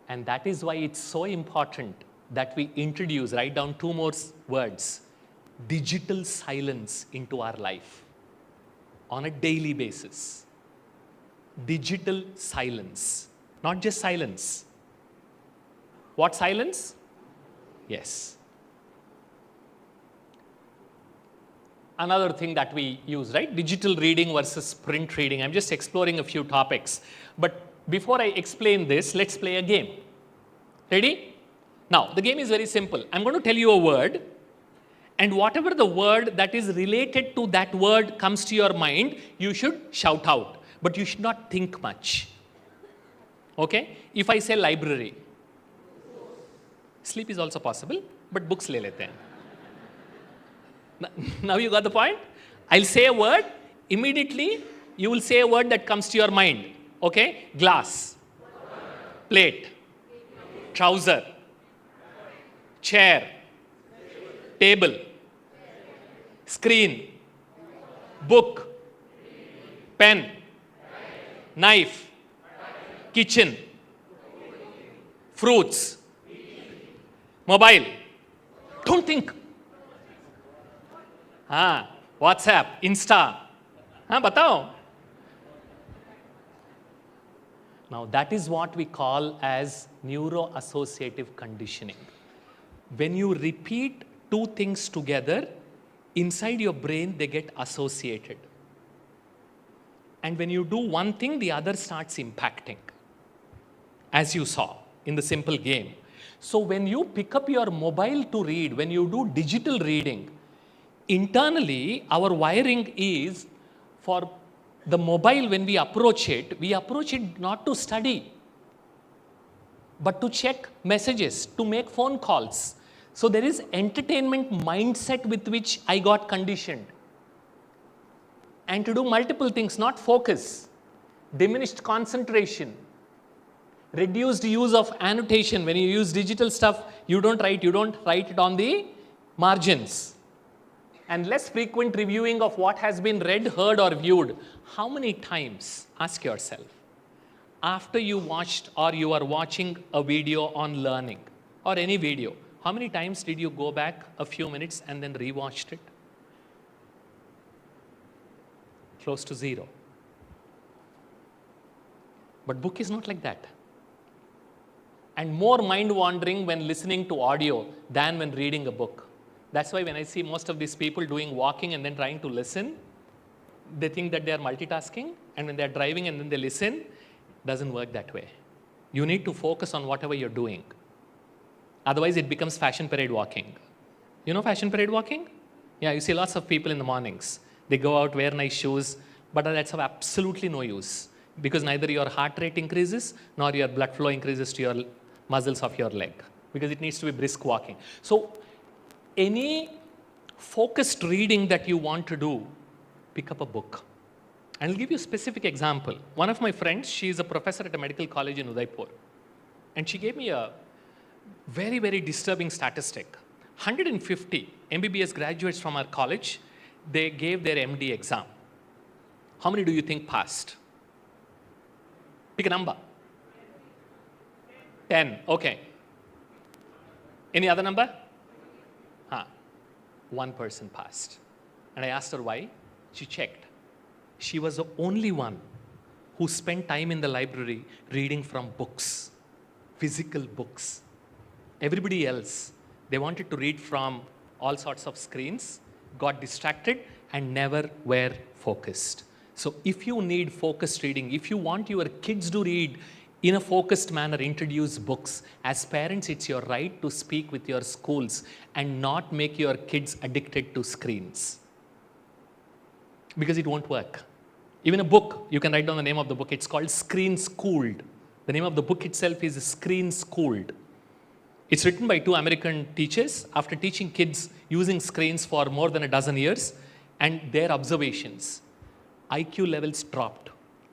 And that is why it's so important that we introduce, write down two more words, digital silence into our life on a daily basis. Digital silence, not just silence. What silence? Yes. Another thing that we use, right? Digital reading versus print reading. I'm just exploring a few topics. But before I explain this, let's play a game. Ready? Now, the game is very simple. I'm going to tell you a word, and whatever the word that is related to that word comes to your mind, you should shout out. But you should not think much. Okay? If I say library, sleep is also possible, but books le lete hain. Now you got the point? I'll say a word, immediately you will say a word that comes to your mind. Okay? Glass, plate, trouser, chair, table, screen, book, pen, knife, kitchen, fruits, mobile. Don't think. WhatsApp, Insta. Batao. Now that is what we call as neuroassociative conditioning. When you repeat two things together, inside your brain they get associated. And when you do one thing, the other starts impacting, as you saw in the simple game. So when you pick up your mobile to read, when you do digital reading, internally our wiring is for the mobile. When we approach it not to study, but to check messages, to make phone calls. So there is entertainment mindset with which I got conditioned. And to do multiple things, not focus, diminished concentration, reduced use of annotation. When you use digital stuff, you don't write it on the margins. And less frequent reviewing of what has been read, heard, or viewed. How many times, ask yourself, after you watched or you are watching a video on learning or any video, how many times did you go back a few minutes and then rewatched it? Close to zero. But book is not like that. And more mind wandering when listening to audio than when reading a book. That's why when I see most of these people doing walking and then trying to listen, they think that they are multitasking, and when they're driving and then they listen, doesn't work that way. You need to focus on whatever you're doing. Otherwise it becomes fashion parade walking. You know fashion parade walking? Yeah, you see lots of people in the mornings. They go out, wear nice shoes, but that's of absolutely no use, because neither your heart rate increases nor your blood flow increases to your muscles of your leg, because it needs to be brisk walking. So any focused reading that you want to do, pick up a book. And I'll give you a specific example. One of my friends, she is a professor at a medical college in Udaipur. And she gave me a very, very disturbing statistic. 150 MBBS graduates from our college, they gave their MD exam. How many do you think passed? Pick a number. 10, okay. Any other number? One person passed. And I asked her why. She checked. She was the only one who spent time in the library reading from books, physical books. Everybody else, they wanted to read from all sorts of screens, got distracted, and never were focused. So if you need focused reading, if you want your kids to read in a focused manner, introduce books. As parents, it's your right to speak with your schools and not make your kids addicted to screens. Because it won't work. Even a book, you can write down the name of the book. It's called Screen Schooled. The name of the book itself is Screen Schooled. It's written by two American teachers after teaching kids using screens for more than a dozen years, and their observations. IQ levels dropped,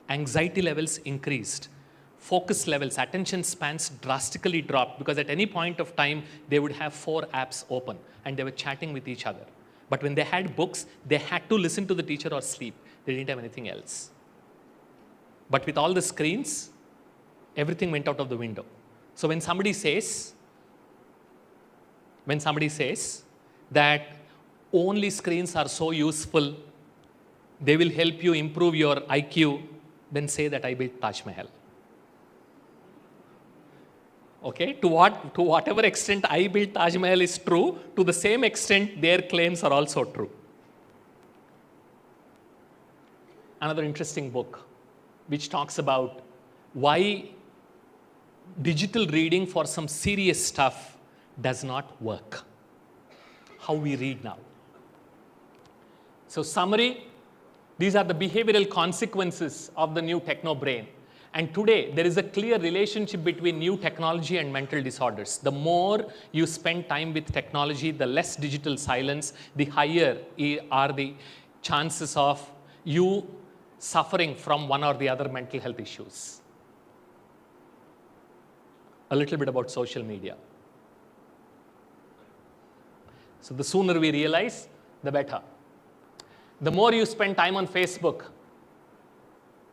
anxiety levels increased, focus levels, attention spans drastically dropped, because at any point of time, they would have 4 apps open and they were chatting with each other. But when they had books, they had to listen to the teacher or sleep. They didn't have anything else. But with all the screens, everything went out of the window. So when somebody says that only screens are so useful, they will help you improve your IQ, then say that I built Taj Mahal. Okay, to whatever extent I built Taj Mahal is true, to the same extent their claims are also true. Another interesting book which talks about why digital reading for some serious stuff does not work. How we read now. So summary, these are the behavioral consequences of the new techno brain. And today, there is a clear relationship between new technology and mental disorders. The more you spend time with technology, the less digital silence, the higher are the chances of you suffering from one or the other mental health issues. A little bit about social media. So the sooner we realize, the better. The more you spend time on Facebook,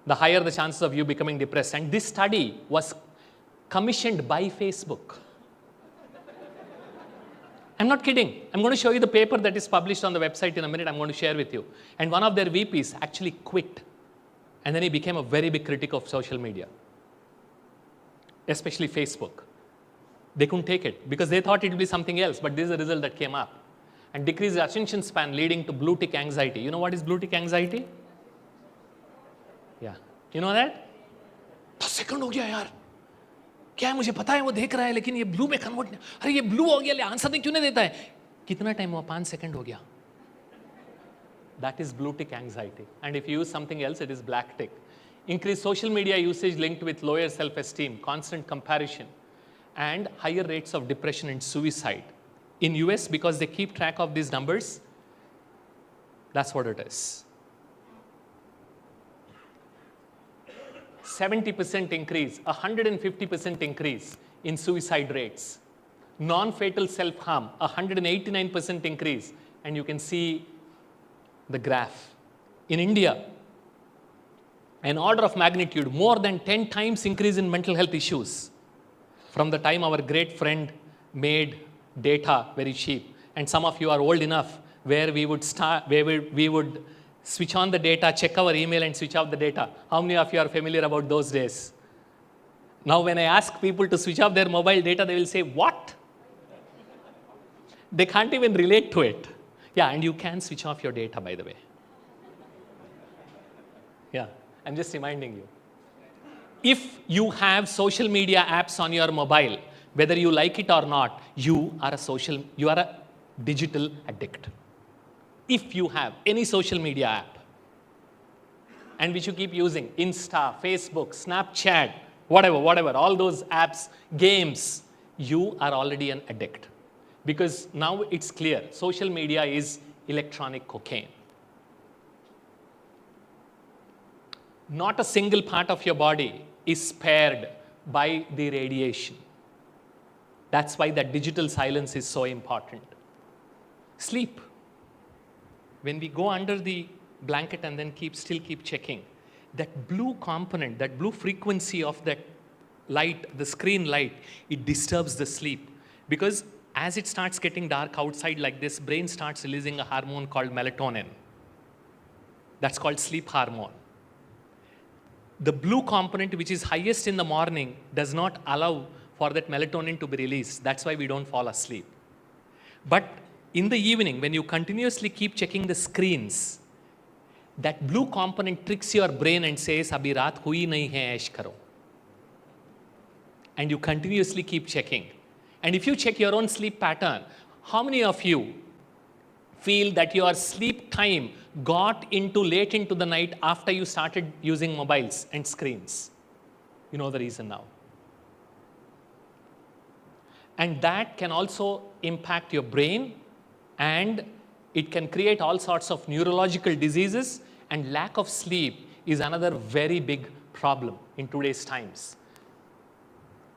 the higher the chances of you becoming depressed. And this study was commissioned by Facebook. I'm not kidding. I'm going to show you the paper that is published on the website in a minute. I'm going to share with you. And one of their VPs actually quit. And then he became a very big critic of social media, especially Facebook. They couldn't take it because they thought it would be something else, but this is the result that came up. And decreased attention span leading to blue tick anxiety. You know what is blue tick anxiety? Yeah. You know that? 10 second हो गया यार. क्या है मुझे पता है वो देख रहा है लेकिन ये ब्लू में कन्वर्ट नहीं. अरे ये ब्लू हो गया ले आंसर क्यों नहीं देता है? कितना टाइम हुआ? 5 सेकंड हो गया. That is blue tick anxiety. And if you use something else, it is black tick. Increased social media usage linked with lower self-esteem, constant comparison, and higher rates of depression and suicide. In US, because they keep track of these numbers, that's what it is. 70% increase, 150% increase in suicide rates. Non-fatal self-harm, 189% increase. And you can see the graph. In India, an order of magnitude, more than 10 times increase in mental health issues from the time our great friend made data very cheap. And some of you are old enough where we would switch on the data, check our email and switch off the data. How many of you are familiar about those days? Now when I ask people to switch off their mobile data, they will say, what? They can't even relate to it. Yeah, and you can switch off your data, by the way. Yeah, I'm just reminding you. If you have social media apps on your mobile, whether you like it or not, you are a digital addict. If you have any social media app, and which you keep using, Insta, Facebook, Snapchat, whatever, all those apps, games, you are already an addict. Because now it's clear, social media is electronic cocaine. Not a single part of your body is spared by the radiation. That's why that digital silence is so important. Sleep. When we go under the blanket and then still keep checking, that blue component, that blue frequency of that light, the screen light, it disturbs the sleep. Because As it starts getting dark outside like this, brain starts releasing a hormone called melatonin. That's called sleep hormone. The blue component, which is highest in the morning, does not allow for that melatonin to be released. That's why we don't fall asleep. But in the evening, when you continuously keep checking the screens, that blue component tricks your brain and says, "Abhi raat hui nahi hai, ash karo." And you continuously keep checking. And if you check your own sleep pattern, how many of you feel that your sleep time got into late into the night after you started using mobiles and screens? You know the reason now. And that can also impact your brain, and it can create all sorts of neurological diseases, and lack of sleep is another very big problem in today's times.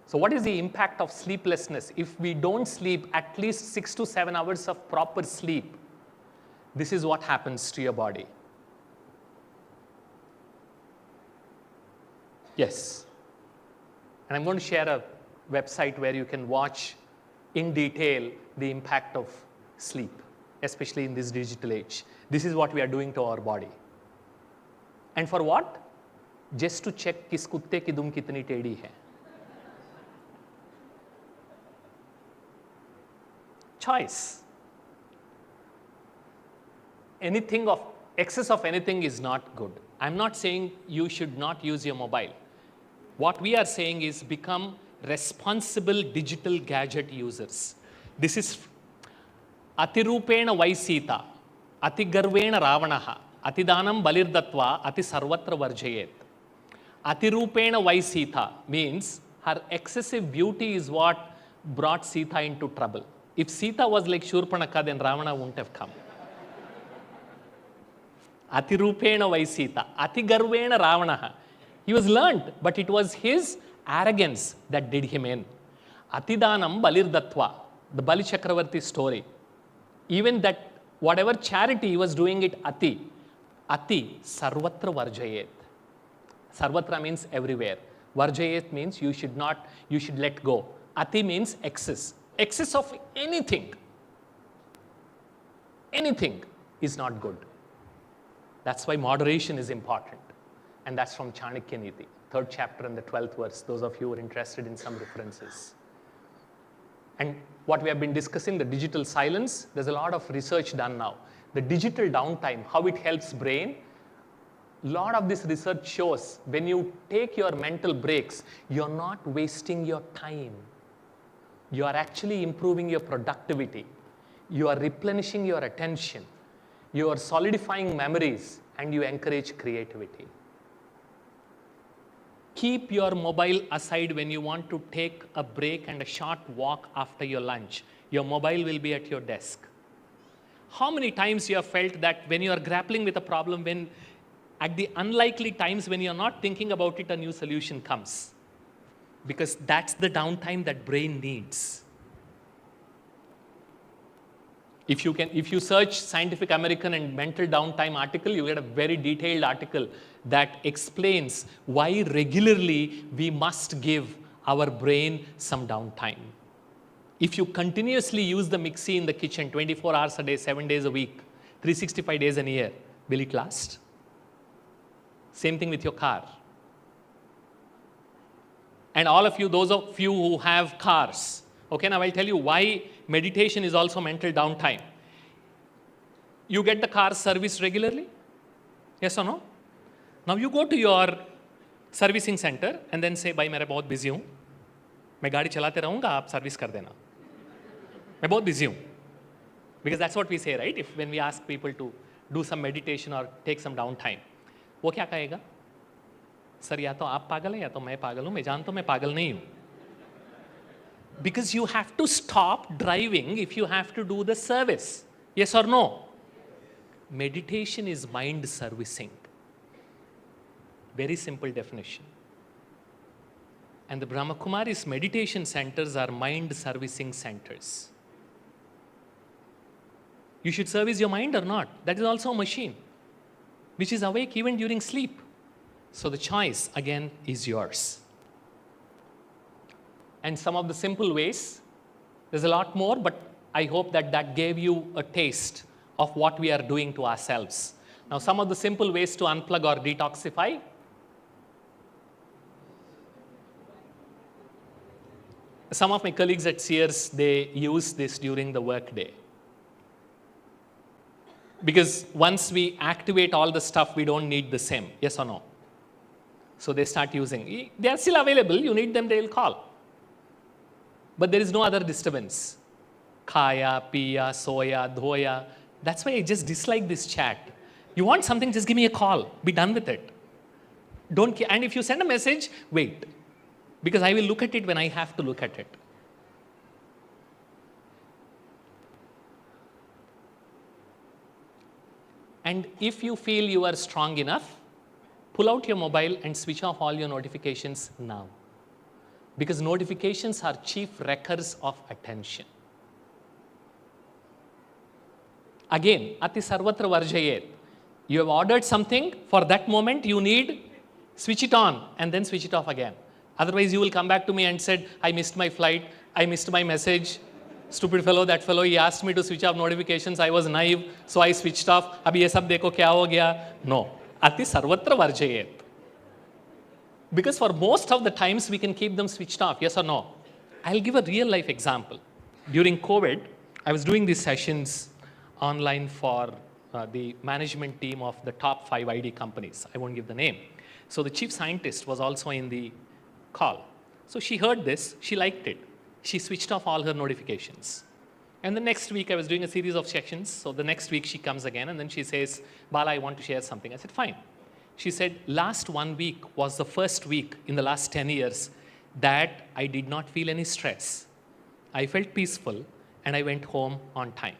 So what is the impact of sleeplessness? If we don't sleep at least 6 to 7 hours of proper sleep, this is what happens to your body. Yes. And I'm going to share a website where you can watch in detail the impact of sleep, especially in this digital age. This is what we are doing to our body. And for what? Just to check किस कुत्ते की दुम कितनी टेढ़ी है. Choice. Anything of excess of anything is not good. I'm not saying you should not use your mobile. What we are saying is become responsible digital gadget users. This is Atirupena Vaisita, Atigarvena Ravanaha, Atidanam Balirdatva, Ati Sarvatra Varjayet. Atirupena Vaisita means her excessive beauty is what brought Sita into trouble. If Sita was like Shurpanaka, then Ravana wouldn't have come. Atirupena Vaisita, Atigarvena Ravanaha. He was learned, but it was his arrogance that did him in. Atidanam Balirdatva, the Bali Chakravarti story. Even that, whatever charity he was doing it Ati Sarvatra Varjayet. Sarvatra means everywhere. Varjayet means you should let go. Ati means excess. Excess of anything. Anything is not good. That's why moderation is important. And that's from Chanakya Niti, 3rd chapter and the 12th verse, those of you who are interested in some references. And what we have been discussing, the digital silence, there's a lot of research done now. The digital downtime, how it helps brain. A lot of this research shows when you take your mental breaks, you're not wasting your time. You are actually improving your productivity. You are replenishing your attention. You are solidifying memories, and you encourage creativity. Keep your mobile aside when you want to take a break and a short walk after your lunch. Your mobile will be at your desk. How many times you have felt that when you are grappling with a problem, when at the unlikely times when you are not thinking about it, a new solution comes? Because that's the downtime that brain needs. If you search Scientific American and mental downtime article, you get a very detailed article that explains why regularly we must give our brain some downtime. If you continuously use the mixie in the kitchen 24 hours a day, 7 days a week, 365 days a year, will it last? Same thing with your car. And all of you, those of you who have cars, okay, now I'll tell you why meditation is also mental downtime. You get the car serviced regularly? Yes or no? Now you go to your servicing center and then say, भाई मैं बहुत busy हूँ, मैं गाड़ी चलाते रहूँगा, आप service कर देना. मैं बहुत busy हूँ. Because that's what we say, right? If when we ask people to do some meditation or take some downtime, वो क्या कहेगा? सर या तो आप पागल हैं या तो मैं पागल हूँ, मैं जानता हूँ मैं पागल नहीं हूँ. Because you have to stop driving if you have to do the service. Yes or no? Meditation is mind servicing. Very simple definition. And the Brahma Kumaris meditation centers are mind servicing centers. You should service your mind or not. That is also a machine, which is awake even during sleep. So the choice, again, is yours. And some of the simple ways There's a lot more, but I hope that that gave you a taste of what we are doing to ourselves. Now, some of the simple ways to unplug or detoxify. Some of my colleagues at Sears, they use this during the workday. Because once we activate all the stuff, we don't need the same, yes or no? So they start using. They are still available. You need them, they will call. But there is no other disturbance. Khaya, piya, soya, dhoya. That's why I just dislike this chat. You want something, just give me a call. Be done with it. Don't care. And if you send a message, wait. Because I will look at it when I have to look at it. And if you feel you are strong enough, pull out your mobile and switch off all your notifications now. Because notifications are chief wreckers of attention. Again, ati sarvatra varjayet. You have ordered something, for that moment you need, switch it on and then switch it off again. Otherwise you will come back to me and said, I missed my flight, I missed my message. Stupid fellow, that fellow, he asked me to switch off notifications, I was naive, so I switched off. Abhi ye sab dekho kya ho gaya? No. Ati sarvatra varjayet. Because for most of the times we can keep them switched off, yes or no? I'll give a real life example. During COVID, I was doing these sessions online for the management team of the top 5 ID companies. I won't give the name. So the chief scientist was also in the call. So she heard this, she liked it. She switched off all her notifications. And the next week I was doing a series of sessions. So the next week she comes again and then she says, Bala, I want to share something. I said, fine. She said, last 1 week was the first week in the last 10 years that I did not feel any stress. I felt peaceful and I went home on time.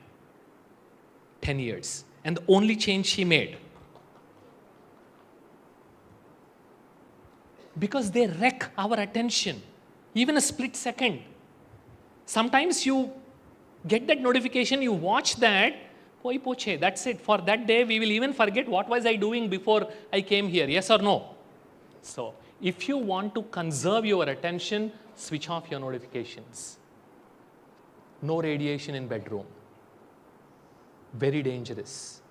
10 years. And the only change she made, because they wreck our attention, even a split second. Sometimes you get that notification, you watch that, poi poche, that's it. For that day, we will even forget what was I doing before I came here, yes or no? So, if you want to conserve your attention, switch off your notifications. No radiation in bedroom. Very dangerous.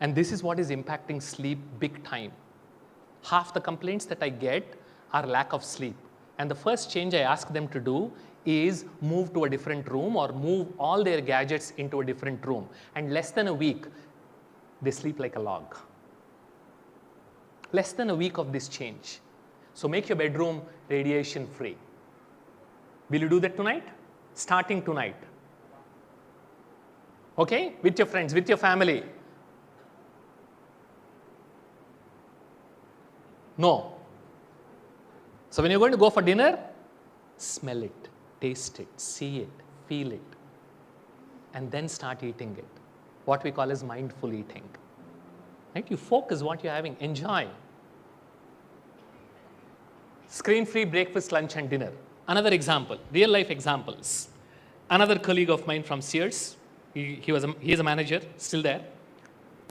And this is what is impacting sleep big time. Half the complaints that I get are lack of sleep. And the first change I ask them to do is move to a different room or move all their gadgets into a different room. And less than a week, they sleep like a log. Less than a week of this change. So make your bedroom radiation free. Will you do that tonight? Starting tonight. Okay? With your friends, with your family. No. So when you're going to go for dinner, smell it, taste it, see it, feel it, and then start eating it. What we call as mindful eating. Right? You focus what you're having, enjoy. Screen-free breakfast, lunch, and dinner. Another example, real life examples. Another colleague of mine from Sears, he is a manager, still there.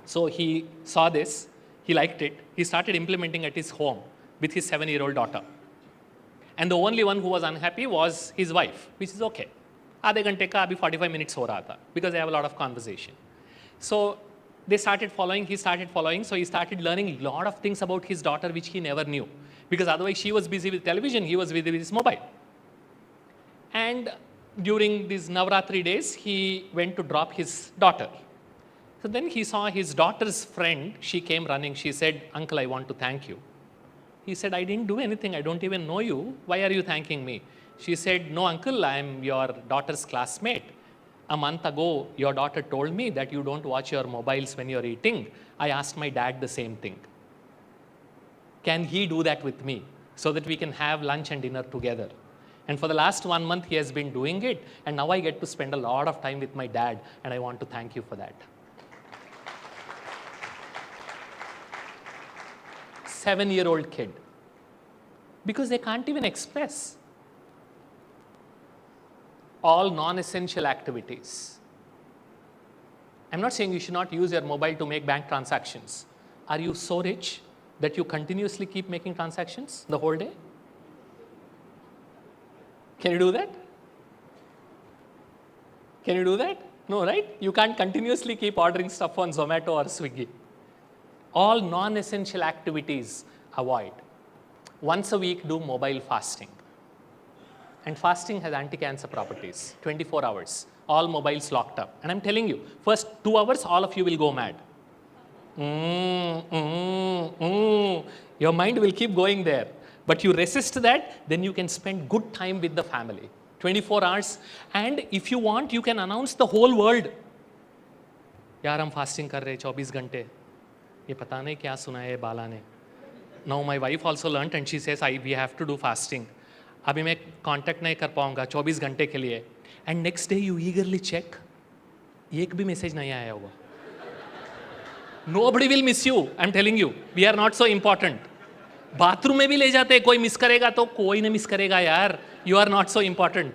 So he saw this, he liked it, he started implementing at his home with his 7-year-old daughter. And the only one who was unhappy was his wife, which is okay. Aadhe ghante ka abhi 45 minutes ho raha tha, because they have a lot of conversation. So they started following, he started following, so he started learning a lot of things about his daughter which he never knew. Because otherwise she was busy with television, he was busy with his mobile. And during these Navratri days, he went to drop his daughter. So then he saw his daughter's friend, she came running, she said, Uncle, I want to thank you. He said, I didn't do anything, I don't even know you, why are you thanking me? She said, no uncle, I am your daughter's classmate. A month ago, your daughter told me that you don't watch your mobiles when you're eating. I asked my dad the same thing. Can he do that with me so that we can have lunch and dinner together? And for the last 1 month, he has been doing it. And now I get to spend a lot of time with my dad. And I want to thank you for that. 7-year-old kid. Because they can't even express. All non-essential activities. I'm not saying you should not use your mobile to make bank transactions. Are you so rich that you continuously keep making transactions the whole day? Can you do that? Can you do that? No, right? You can't continuously keep ordering stuff on Zomato or Swiggy. All non-essential activities avoid. Once a week, do mobile fasting. And fasting has anti-cancer properties, 24 hours, all mobiles locked up. And I'm telling you, first 2 hours, all of you will go mad. Your mind will keep going there. But you resist that, then you can spend good time with the family. 24 hours. And if you want, you can announce the whole world. यार हम fasting कर रहे 24 घंटे ये पता नहीं क्या सुना है बाला ने Now my wife also learnt and she says we have to do fasting. अभी मैं कांटेक्ट नहीं कर पाऊंगा 24 घंटे के लिए. And next day you eagerly check. एक भी मैसेज नहीं आया होगा. Nobody will miss you. I'm telling you. We are not so important. Bathroom में भी ले जाते कोई मिस करेगा तो कोई नहीं मिस करेगा यार. You are not so important.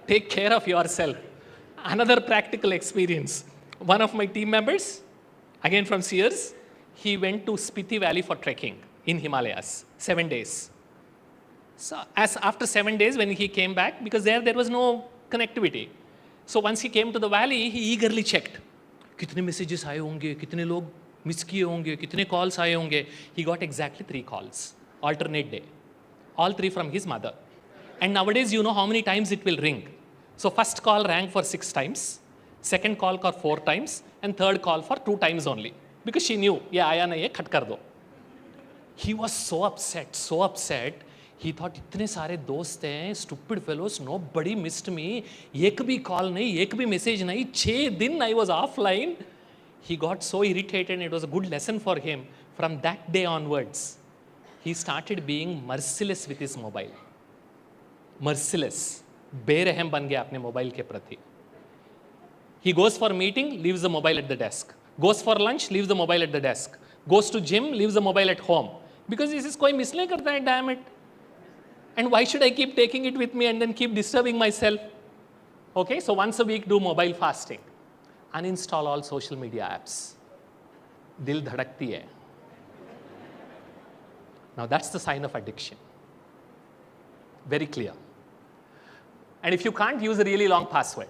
Take care of yourself. Another practical experience. One of my team members, again from Sears, he went to Spiti Valley for trekking in Himalayas, 7 days. So after 7 days when he came back, because there was no connectivity. So once he came to the valley, he eagerly checked. कितने messages आए होंगे, कितने लोग miss किए होंगे, कितने calls आए होंगे. He got exactly 3 calls, alternate day. All 3 from his mother. And nowadays, you know how many times it will ring. So first call rang for 6 times, second call for 4 times, and third call for 2 times only. Because she knew, yeah, आया नहीं है, खट कर दो. He was so upset. He thought, इतने सारे दोस्त हैं, stupid fellows, nobody missed me. एक भी call नहीं, एक भी message नहीं, 6 दिन I was offline. He got so irritated and it was a good lesson for him. From that day onwards, he started being merciless with his mobile. Merciless. बेरहम बन गया अपने मोबाइल के प्रति. He goes for meeting, leaves the mobile at the desk. Goes for lunch, leaves the mobile at the desk. Goes to gym, leaves the mobile at home. Because this is कोई miss नहीं करता है, damn it. And why should I keep taking it with me and then keep disturbing myself? Okay, so once a week do mobile fasting. Uninstall all social media apps. Dil dhadakti hai. Now that's the sign of addiction. Very clear. And if you can't use a really long password,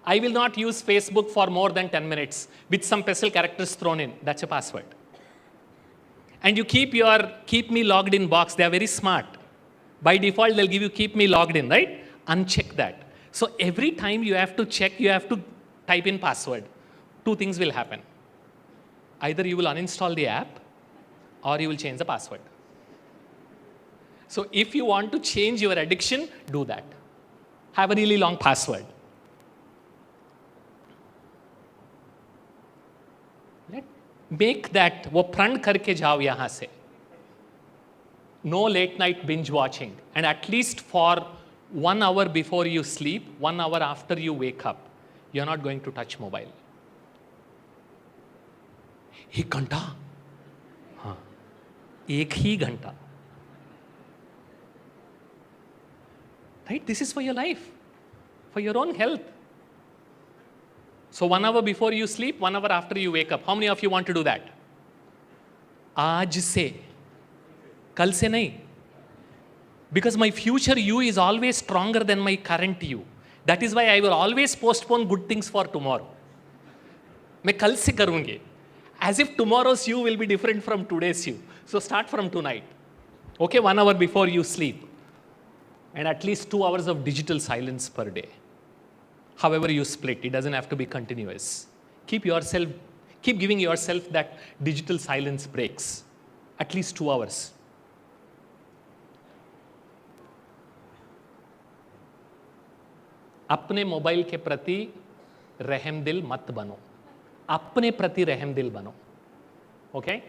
I will not use Facebook for more than 10 minutes with some special characters thrown in. That's a password. And you keep your keep me logged in box. They are very smart. By default, they'll give you keep me logged in, right? Uncheck that. So every time you have to check, you have to type in password. 2 things will happen. Either you will uninstall the app or you will change the password. So if you want to change your addiction, do that. Have a really long password. Make that, वो प्रण करके जाओ यहाँ से. No late night binge watching. And at least for 1 hour before you sleep, 1 hour after you wake up, you're not going to touch mobile. 1 घंटा? हाँ. 1 ही घंटा. Right? This is for your life, for your own health. So 1 hour before you sleep, 1 hour after you wake up. How many of you want to do that? आज से, कल से नहीं. Because my future you is always stronger than my current you. That is why I will always postpone good things for tomorrow. मैं कल से करूँगी. As if tomorrow's you will be different from today's you. So start from tonight. Okay, 1 hour before you sleep. And at least 2 hours of digital silence per day. However you split, it doesn't have to be continuous. Keep giving yourself that digital silence breaks. At least 2 hours. अपने mobile के प्रति रहमदिल मत बनो. अपने प्रति रहमदिल बनो. Okay?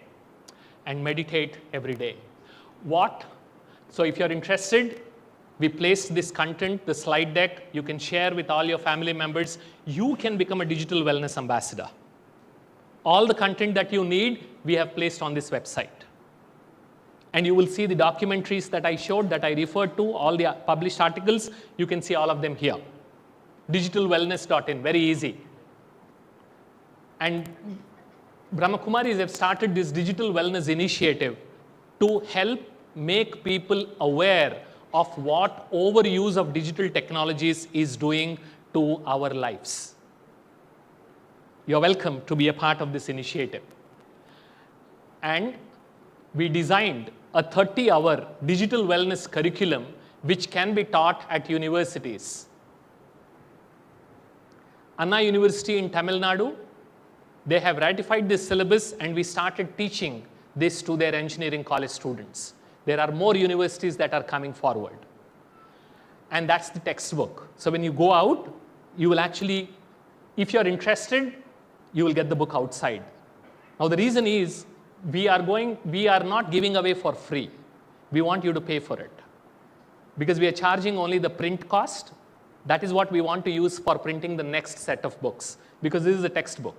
And meditate every day. What? So if you're interested, we placed this content, the slide deck. You can share with all your family members. You can become a digital wellness ambassador. All the content that you need, we have placed on this website. And you will see the documentaries that I showed, that I referred to, all the published articles. You can see all of them here. Digitalwellness.in, very easy. And Brahma Kumaris have started this digital wellness initiative to help make people aware of what overuse of digital technologies is doing to our lives. You're welcome to be a part of this initiative. And we designed a 30-hour digital wellness curriculum which can be taught at universities. Anna University in Tamil Nadu, they have ratified this syllabus and we started teaching this to their engineering college students. There are more universities that are coming forward. And that's the textbook. So when you go out, you will actually, if you're interested, you will get the book outside. Now the reason is, we are not giving away for free. We want you to pay for it. Because we are charging only the print cost. That is what we want to use for printing the next set of books. Because this is a textbook.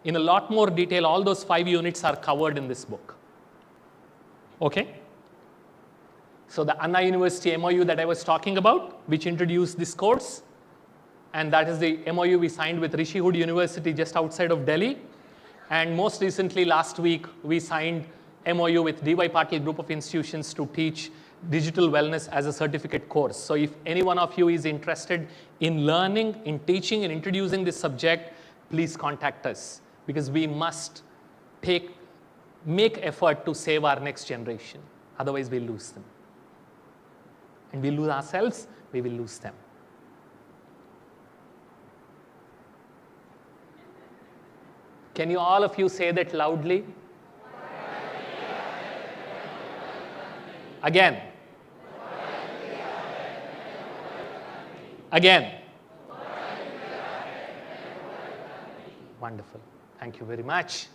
In a lot more detail, all those 5 units are covered in this book. Okay? So the Anna University MOU that I was talking about, which introduced this course, and that is the MOU we signed with Rishi Hood University just outside of Delhi. And most recently, last week, we signed MOU with D.Y. Patil Group of Institutions to teach digital wellness as a certificate course. So if any one of you is interested in learning, in teaching, and introducing this subject, please contact us, because we must make effort to save our next generation. Otherwise, we'll lose them. And we lose ourselves, we will lose them. Can you all of you say that loudly? Again. Again. Wonderful. Thank you very much.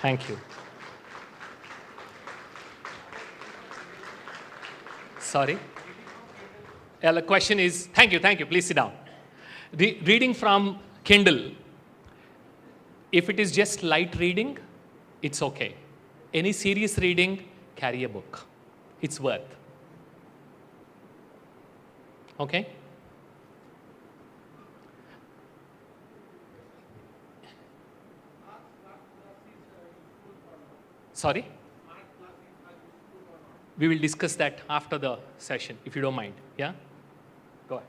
Thank you. Sorry. Yeah, the question is, thank you, please sit down. Reading from Kindle. If it is just light reading, it's okay. Any serious reading, carry a book. It's worth. Okay? Sorry? We will discuss that after the session, if you don't mind. Yeah? Go ahead.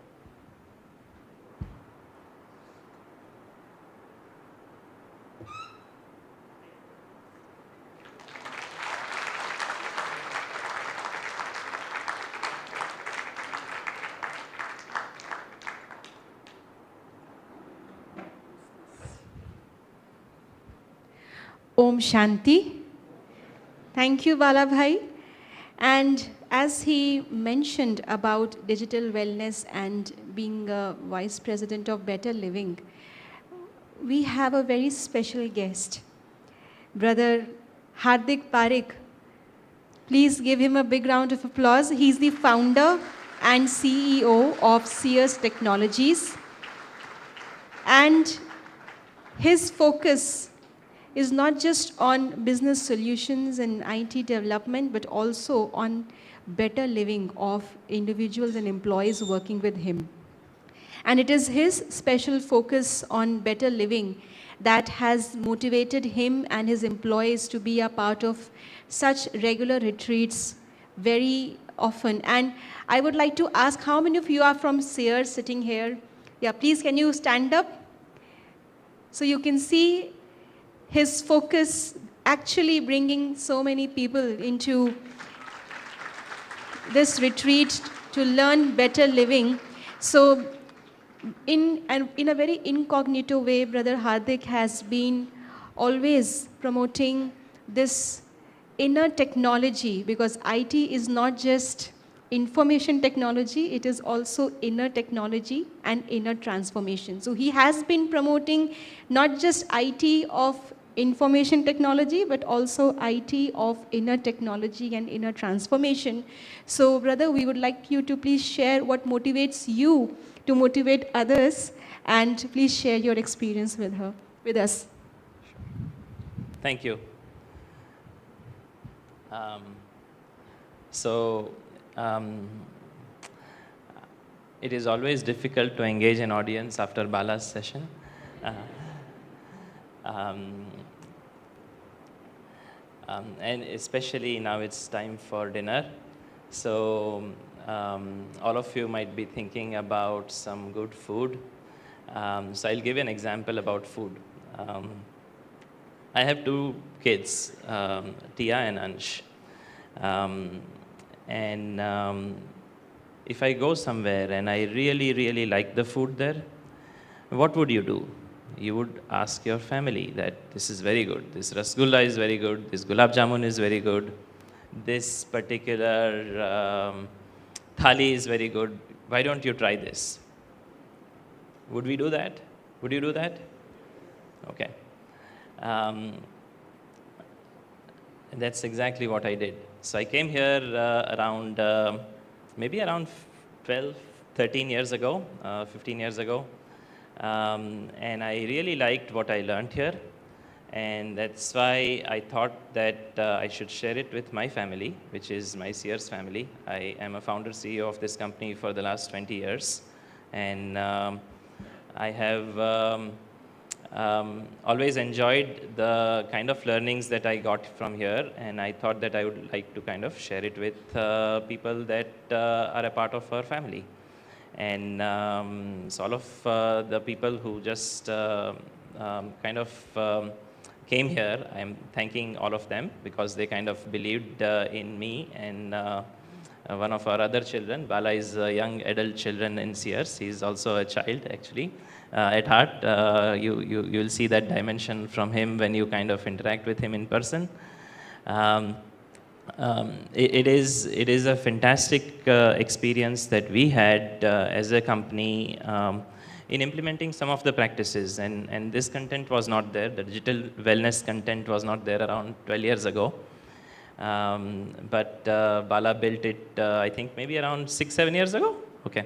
Om Shanti. Thank you, Bala Bhai. And as he mentioned about digital wellness and being a vice president of Better Living, we have a very special guest, Brother Hardik Parekh. Please give him a big round of applause. He's the founder and CEO of Sears Technologies. And his focus is not just on business solutions and IT development, but also on better living of individuals and employees working with him. And it is his special focus on better living that has motivated him and his employees to be a part of such regular retreats very often. And I would like to ask, how many of you are from Sears sitting here? Yeah, please, can you stand up? So you can see his focus actually bringing so many people into this retreat to learn better living. So in a very incognito way, Brother Hardik has been always promoting this inner technology, because IT is not just information technology, it is also inner technology and inner transformation. So he has been promoting not just IT of information technology, but also IT of inner technology and inner transformation. So, brother, we would like you to please share what motivates you to motivate others, and please share your experience with us. Thank you. It is always difficult to engage an audience after Bala's session. Uh, um, and especially now it's time for dinner. So all of you might be thinking about some good food. So I'll give you an example about food. Um, I have two kids, Tia and Ansh. Um, and if I go somewhere and I really, really like the food there, what would you do? You would ask your family that this is very good, this rasgulla is very good, this gulab jamun is very good, this particular thali is very good. Why don't you try this? Would we do that? Would you do that? Okay. And that's exactly what I did. So I came here around, maybe around 12, 13 years ago, 15 years ago. And I really liked what I learned here. And that's why I thought that I should share it with my family, which is my Sears family. I am a founder CEO of this company for the last 20 years. And I have always enjoyed the kind of learnings that I got from here, and I thought that I would like to kind of share it with people that are a part of our family. And so all of the people who just kind of came here, I'm thanking all of them because they kind of believed in me and one of our other children. Bala is a young adult children in Sears. He's also a child, actually, at heart. You'll see that dimension from him when you kind of interact with him in person. It is a fantastic experience that we had as a company in implementing some of the practices. And this content was not there. The digital wellness content was not there around 12 years ago. But Bala built it, I think, maybe around 6, 7 years ago. Okay.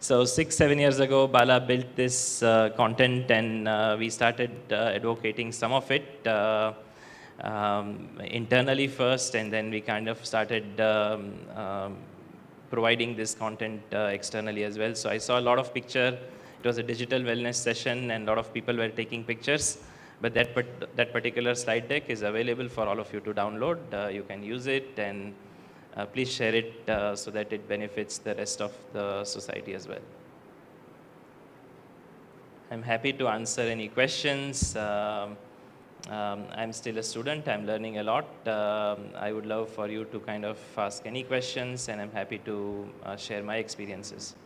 So 6, 7 years ago, Bala built this content, and we started advocating some of it internally first, and then we kind of started providing this content externally as well. So I saw a lot of picture. It was a digital wellness session, and a lot of people were taking pictures. But that particular slide deck is available for all of you to download. You can use it, and please share it so that it benefits the rest of the society as well. I'm happy to answer any questions. I'm still a student. I'm learning a lot. I would love for you to kind of ask any questions, and I'm happy to share my experiences.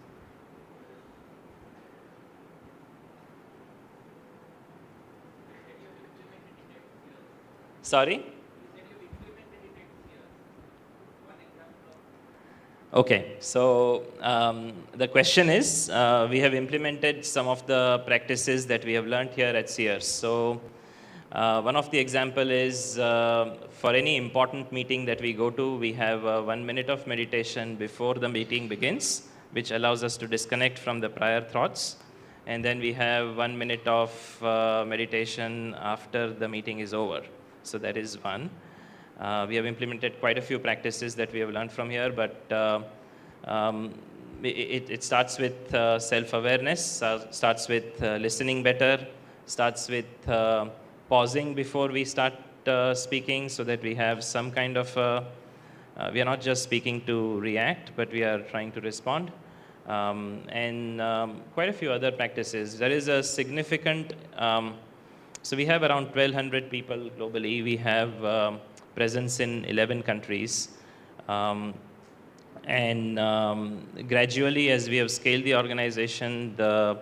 Sorry? Okay, so the question is, we have implemented some of the practices that we have learned here at Sears. So one of the example is for any important meeting that we go to, we have 1 minute of meditation before the meeting begins, which allows us to disconnect from the prior thoughts. And then we have 1 minute of meditation after the meeting is over. So that is one. We have implemented quite a few practices that we have learned from here, but it starts with self-awareness, starts with listening better, starts with pausing before we start speaking, so that we have some kind of, we are not just speaking to react, but we are trying to respond. And quite a few other practices. There is a significant, so we have around 1,200 people globally. We have presence in 11 countries. And gradually, as we have scaled the organization, there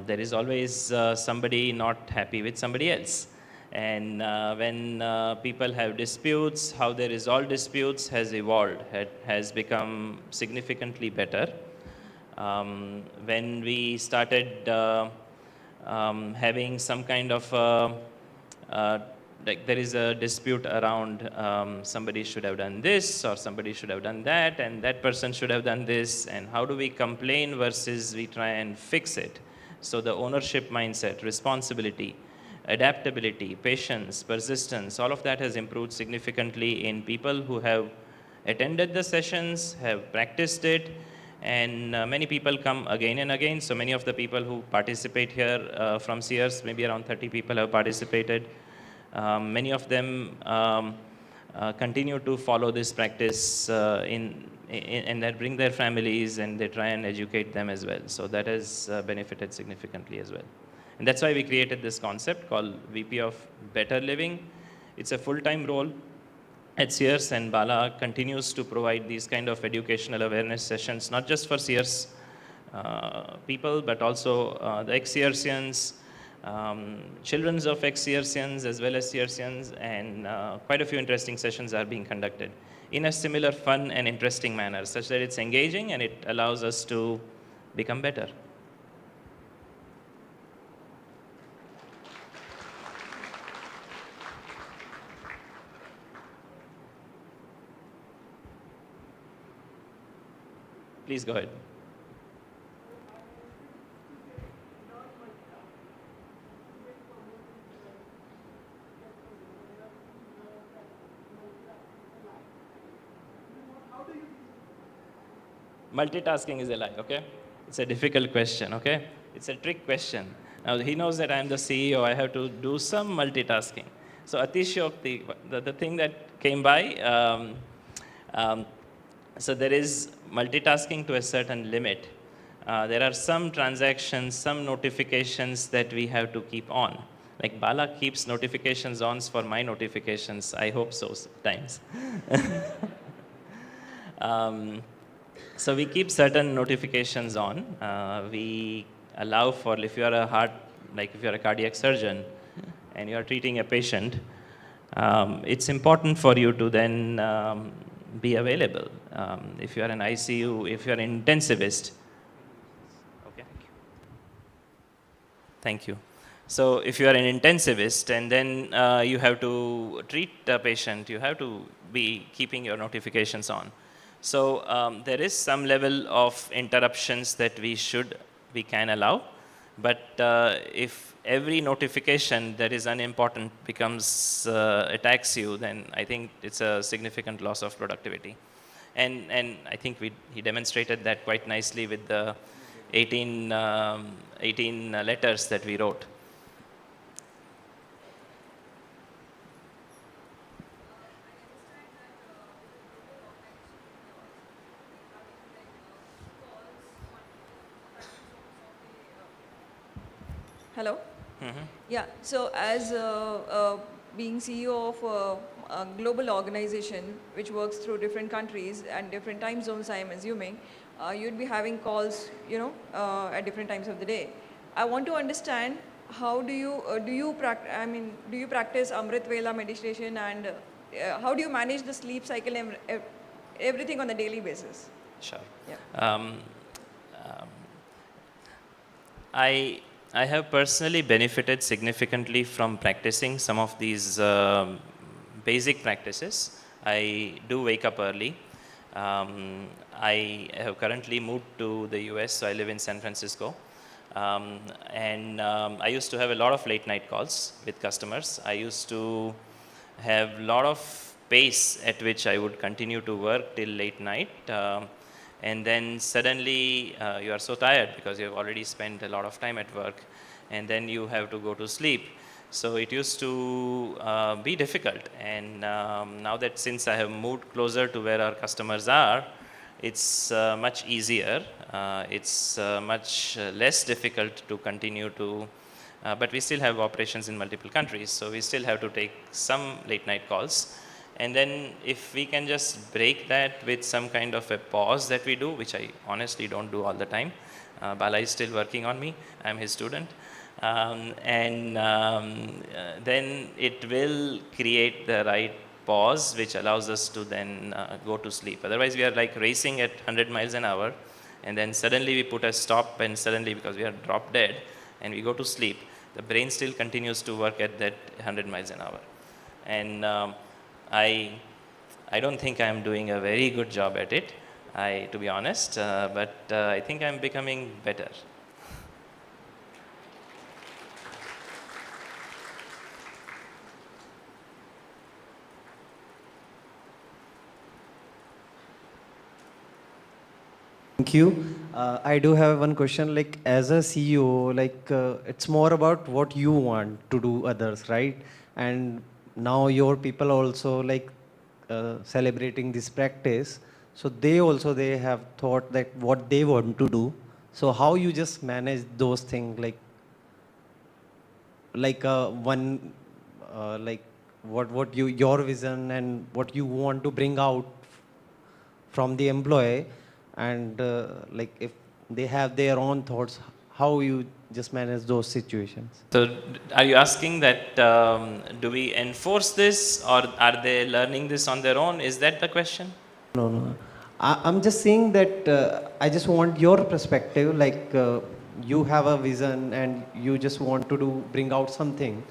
is always somebody not happy with somebody else. And when people have disputes, how they resolve disputes has evolved, has become significantly better. When we started having some kind of like there is a dispute around somebody should have done this or somebody should have done that, and that person should have done this, and how do we complain versus we try and fix it. So the ownership mindset, responsibility, adaptability, patience, persistence, all of that has improved significantly in people who have attended the sessions, have practiced it, And many people come again and again. So many of the people who participate here from Sears, maybe around 30 people have participated. Many of them continue to follow this practice and that bring their families and they try and educate them as well. So that has benefited significantly as well. And that's why we created this concept called VP of Better Living. It's a full-time role at Sears, and Bala continues to provide these kind of educational awareness sessions, not just for Sears people, but also the ex-Searsians, children of ex-Searsians as well as Searsians, and quite a few interesting sessions are being conducted in a similar fun and interesting manner, such that it's engaging and it allows us to become better. Please go ahead. Multitasking is a lie, okay? It's a difficult question, okay? It's a trick question. Now, he knows that I'm the CEO, I have to do some multitasking. So, Atishokti, the thing that came by, so there is multitasking to a certain limit. There are some transactions, some notifications that we have to keep on. Like Bala keeps notifications on for my notifications. I hope so sometimes. So we keep certain notifications on. We allow for, if you are a heart, like if you are a cardiac surgeon and you are treating a patient, it's important for you to then be available. If you are an ICU, if you are an intensivist. Okay. Thank you. So if you are an intensivist and then you have to treat a patient, you have to be keeping your notifications on. So there is some level of interruptions that we can allow, but if every notification that is unimportant becomes attacks you, then I think it's a significant loss of productivity. And I think he demonstrated that quite nicely with the 18 letters that we wrote. Hello? Yeah, so as being CEO of a global organization which works through different countries and different time zones, I am assuming, you'd be having calls, at different times of the day. I want to understand how do you practice Amrit Vela meditation, and how do you manage the sleep cycle and everything on a daily basis? Sure. Yeah. I have personally benefited significantly from practicing some of these basic practices. I do wake up early. I have currently moved to the US, so I live in San Francisco. I used to have a lot of late night calls with customers. I used to have a lot of pace at which I would continue to work till late night. And then suddenly you are so tired because you have already spent a lot of time at work, and then you have to go to sleep. So it used to be difficult. And now that since I have moved closer to where our customers are, it's much easier. It's much less difficult to continue to, but we still have operations in multiple countries, so we still have to take some late night calls. And then if we can just break that with some kind of a pause that we do, which I honestly don't do all the time. Bala is still working on me. I'm his student. Then it will create the right pause, which allows us to then go to sleep. Otherwise, we are like racing at 100 miles an hour, and then suddenly we put a stop, and suddenly, because we are drop dead, and we go to sleep, the brain still continues to work at that 100 miles an hour. And I don't think I'm doing a very good job at it, to be honest, but I think I'm becoming better. Thank you. I do have one question. Like, as a CEO, like, it's more about what you want to do others, right? And now your people also like celebrating this practice. So they have thought that what they want to do. So how you just manage those things, like one, like what your vision and what you want to bring out from the employee, and like if they have their own thoughts, how you just manage those situations. So, are you asking that do we enforce this, or are they learning this on their own? Is that the question? No. I'm just saying that I just want your perspective. Like you have a vision and you just want to bring out something,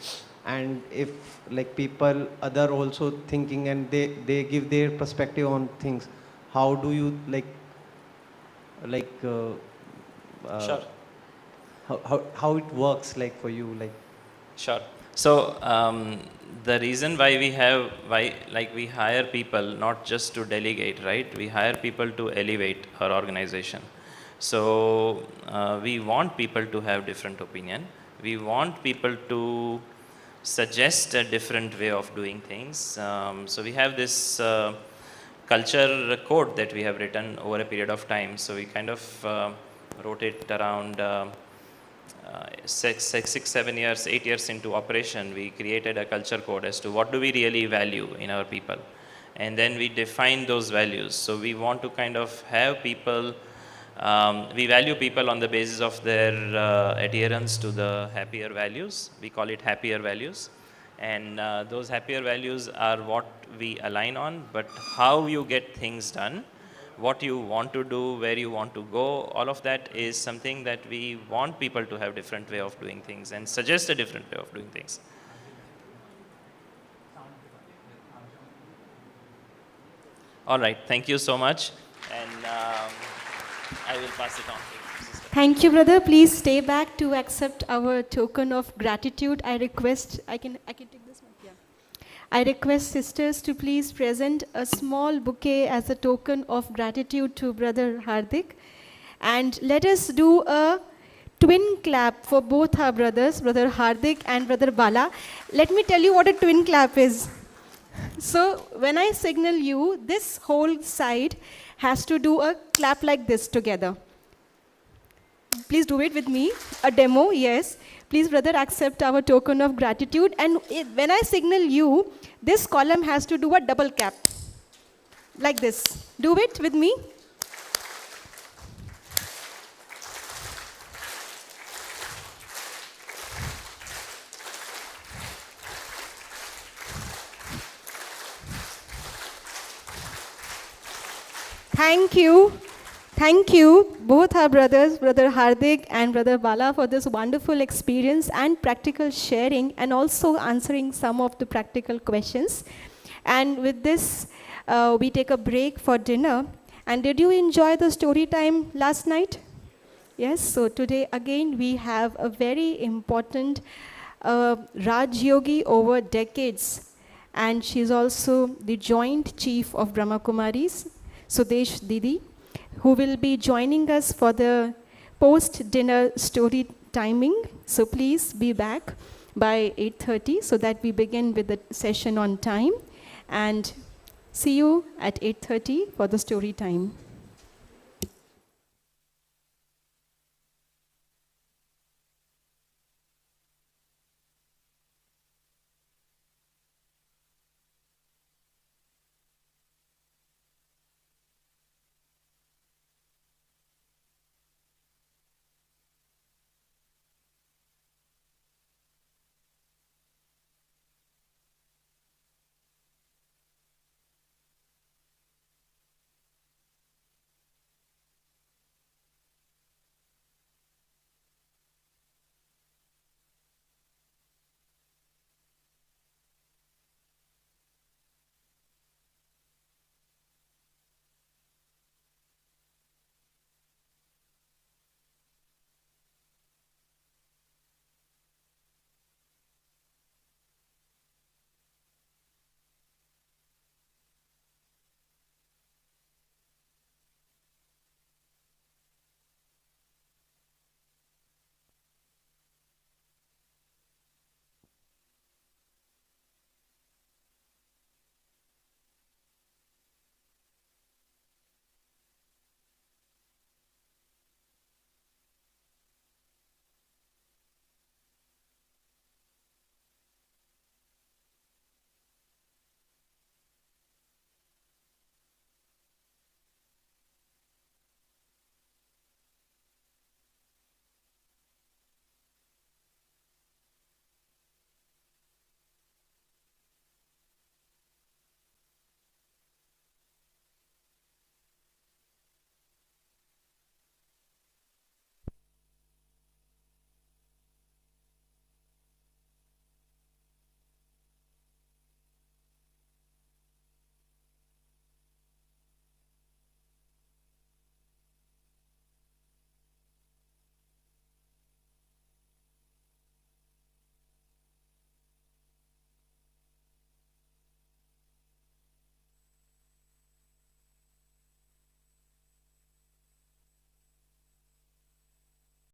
and if like people other also thinking and they give their perspective on things, how do you like Sure. how it works like for you, like? Sure. So the reason why we hire people not just to delegate, right? We hire people to elevate our organization. So we want people to have different opinion. We want people to suggest a different way of doing things. So we have this culture code that we have written over a period of time. So we kind of wrote it around 7 years, 8 years into operation. We created a culture code as to what do we really value in our people. And then we define those values. So we want to kind of have people, we value people on the basis of their adherence to the happier values. We call it happier values. And those happier values are what we align on, but how you get things done, what you want to do, where you want to go, all of that is something that we want people to have different way of doing things and suggest a different way of doing things. All right, thank you so much, and I will pass it on to you, sister. Thank you, brother. Please stay back to accept our token of gratitude. I request, I can take this one. Yeah. I request sisters to please present a small bouquet as a token of gratitude to Brother Hardik. And let us do a twin clap for both our brothers, Brother Hardik and Brother Bala. Let me tell you what a twin clap is. So when I signal you, this whole side has to do a clap like this together. Please do it with me. A demo, yes. Please, brother, accept our token of gratitude. And when I signal you, this column has to do a double clap. Like this. Do it with me. Thank you. Thank you, both our brothers, Brother Hardik and Brother Bala, for this wonderful experience and practical sharing, and also answering some of the practical questions. And with this, we take a break for dinner. And did you enjoy the story time last night? Yes, so today again we have a very important Raj Yogi over decades. And she's also the joint chief of Brahma Kumaris, Sudesh Didi, who will be joining us for the post-dinner story timing. So please be back by 8:30 so that we begin with the session on time. And see you at 8:30 for the story time.